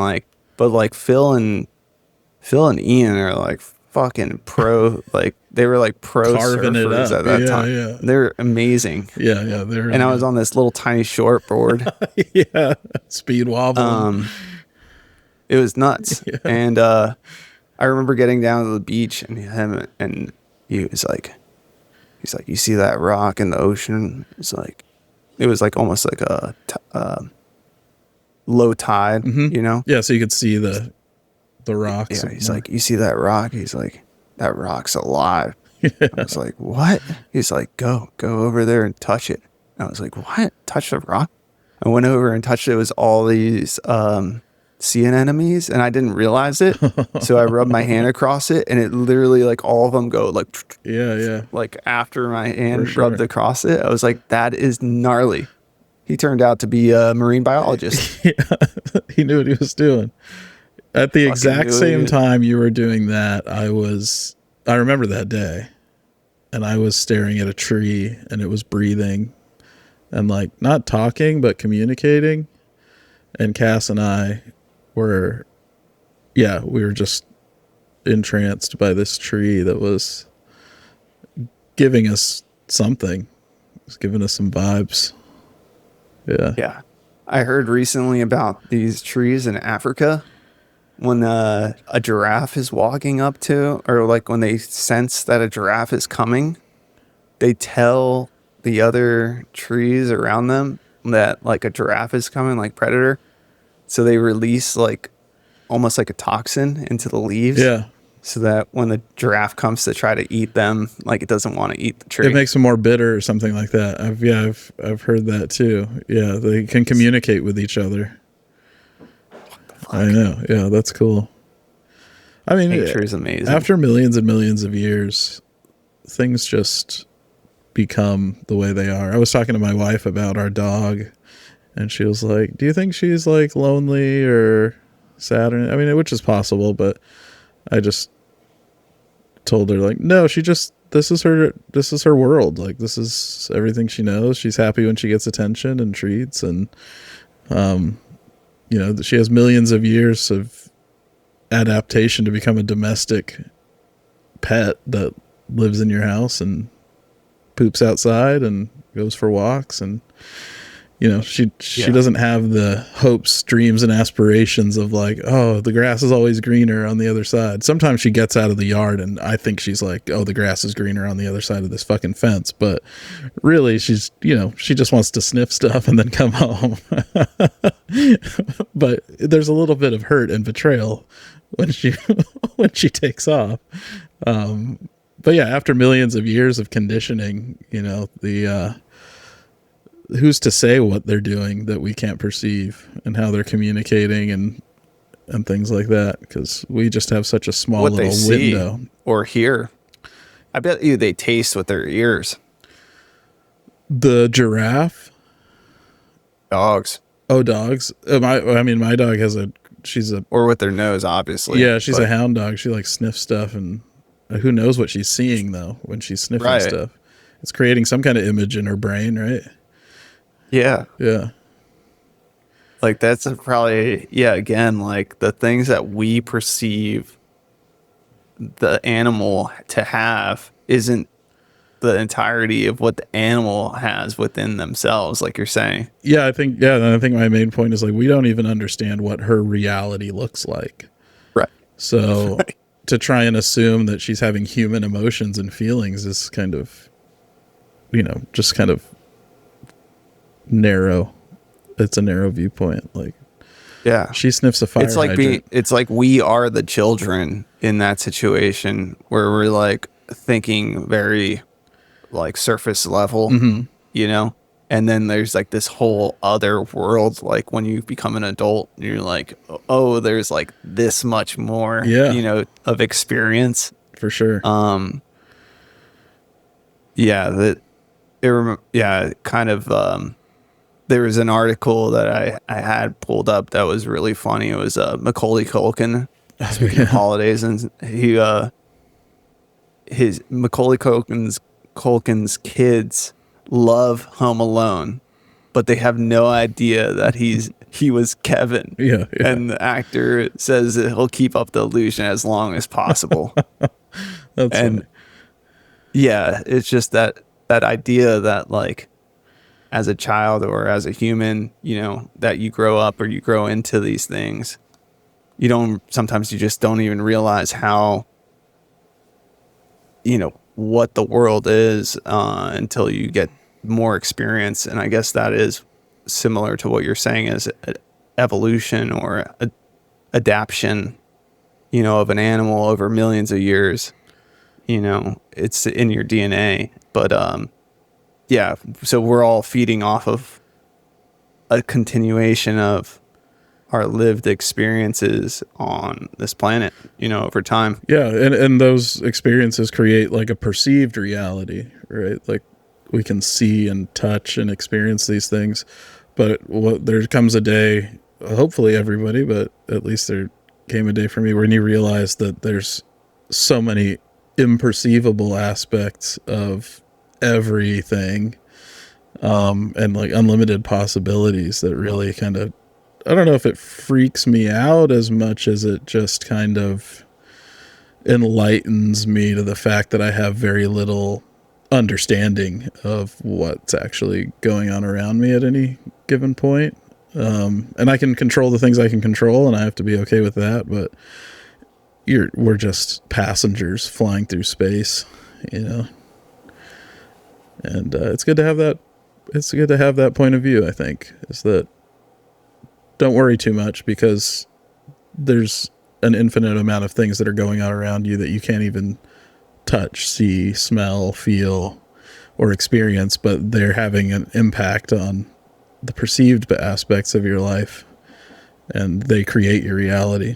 but Phil and Ian are like fucking pro, like they were like pro carving surfers at that time. Yeah. They're amazing. Yeah. And I was on this little tiny short board. Yeah, speed wobbling. It was nuts. Yeah. And I remember getting down to the beach and he was like, you see that rock in the ocean? It was like almost like a low tide, Yeah, so you could see the rocks. Yeah, he's like, you see that rock? He's like, that rock's alive. Yeah. I was like, what? He's like, go over there and touch it. And I was like, what? Touch the rock? I went over and touched it. It was all these sea anemones, and I didn't realize it. So I rubbed my hand across it, and it literally, like, all of them go, like, yeah. Like, after my hand rubbed across it. I was like, that is gnarly. He turned out to be a marine biologist. Yeah, he knew what he was doing. At the exact same time you were doing that, I remember that day, and I was staring at a tree, and it was breathing, and, like, not talking, but communicating. And Cass and I we were just entranced by this tree that was giving us something. It was giving us some vibes. Yeah. Yeah. I heard recently about these trees in Africa when a giraffe is walking up to, or like when they sense that a giraffe is coming, they tell the other trees around them that like a giraffe is coming, like predator. So they release like almost like a toxin into the leaves. Yeah. So that when the giraffe comes to try to eat them, like it doesn't want to eat the tree. It makes them more bitter or something like that. I've heard that too. Yeah, they can communicate with each other. What the fuck? I know. Yeah, that's cool. I mean, nature is amazing. After millions and millions of years, things just become the way they are. I was talking to my wife about our dog, and she was like, do you think she's like lonely or sad? I mean, which is possible, but I just told her like, no, this is her world. Like, this is everything she knows. She's happy when she gets attention and treats, and she has millions of years of adaptation to become a domestic pet that lives in your house and poops outside and goes for walks, and she doesn't have the hopes, dreams, and aspirations of like, oh, the grass is always greener on the other side. Sometimes she gets out of the yard and I think she's like, oh, the grass is greener on the other side of this fucking fence, but really she's she just wants to sniff stuff and then come home. But there's a little bit of hurt and betrayal when she takes off. But yeah, after millions of years of conditioning, who's to say what they're doing that we can't perceive, and how they're communicating and things like that, because we just have such a small what little they window. See or hear. I bet you they taste with their ears. The giraffe? Dogs. Oh, dogs. My dog she's a... Or with their nose, obviously. Yeah, she's a hound dog. She like sniffs stuff, and who knows what she's seeing though when she's sniffing stuff. It's creating some kind of image in her brain, right? Yeah. Yeah. Like that's probably, again, like the things that we perceive the animal to have isn't the entirety of what the animal has within themselves, like you're saying. Yeah, I think my main point is like, we don't even understand what her reality looks like. Right. So to try and assume that she's having human emotions and feelings is kind of, just kind of narrow. It's a narrow viewpoint. Like, yeah, she sniffs a fire hydrant. It's like we are the children in that situation where we're like thinking very like surface level, and then there's like this whole other world. Like when you become an adult, you're like, oh, there's like this much more, of experience for sure. There was an article that I had pulled up that was really funny. It was Macaulay Culkin, speaking of holidays, and Macaulay Culkin's kids love Home Alone, but they have no idea that he was Kevin. Yeah. And the actor says that he'll keep up the illusion as long as possible. That's and funny. Yeah, it's just that idea that like, as a child or as a human, that you grow up or you grow into these things, sometimes you just don't even realize how, what the world is until you get more experience. And I guess that is similar to what you're saying is evolution or adaptation, of an animal over millions of years. It's in your DNA, but, yeah, so we're all feeding off of a continuation of our lived experiences on this planet, over time. Yeah, and those experiences create like a perceived reality, right? Like we can see and touch and experience these things, but there comes a day, hopefully everybody, but at least there came a day for me when you realize that there's so many imperceivable aspects of everything, and like unlimited possibilities that really kind of, I don't know if it freaks me out as much as it just kind of enlightens me to the fact that I have very little understanding of what's actually going on around me at any given point. And I can control the things I can control, and I have to be okay with that, but we're just passengers flying through space, and it's good to have that. It's good to have that point of view. I think is that don't worry too much, because there's an infinite amount of things that are going on around you that you can't even touch, see, smell, feel, or experience, but they're having an impact on the perceived aspects of your life, and they create your reality.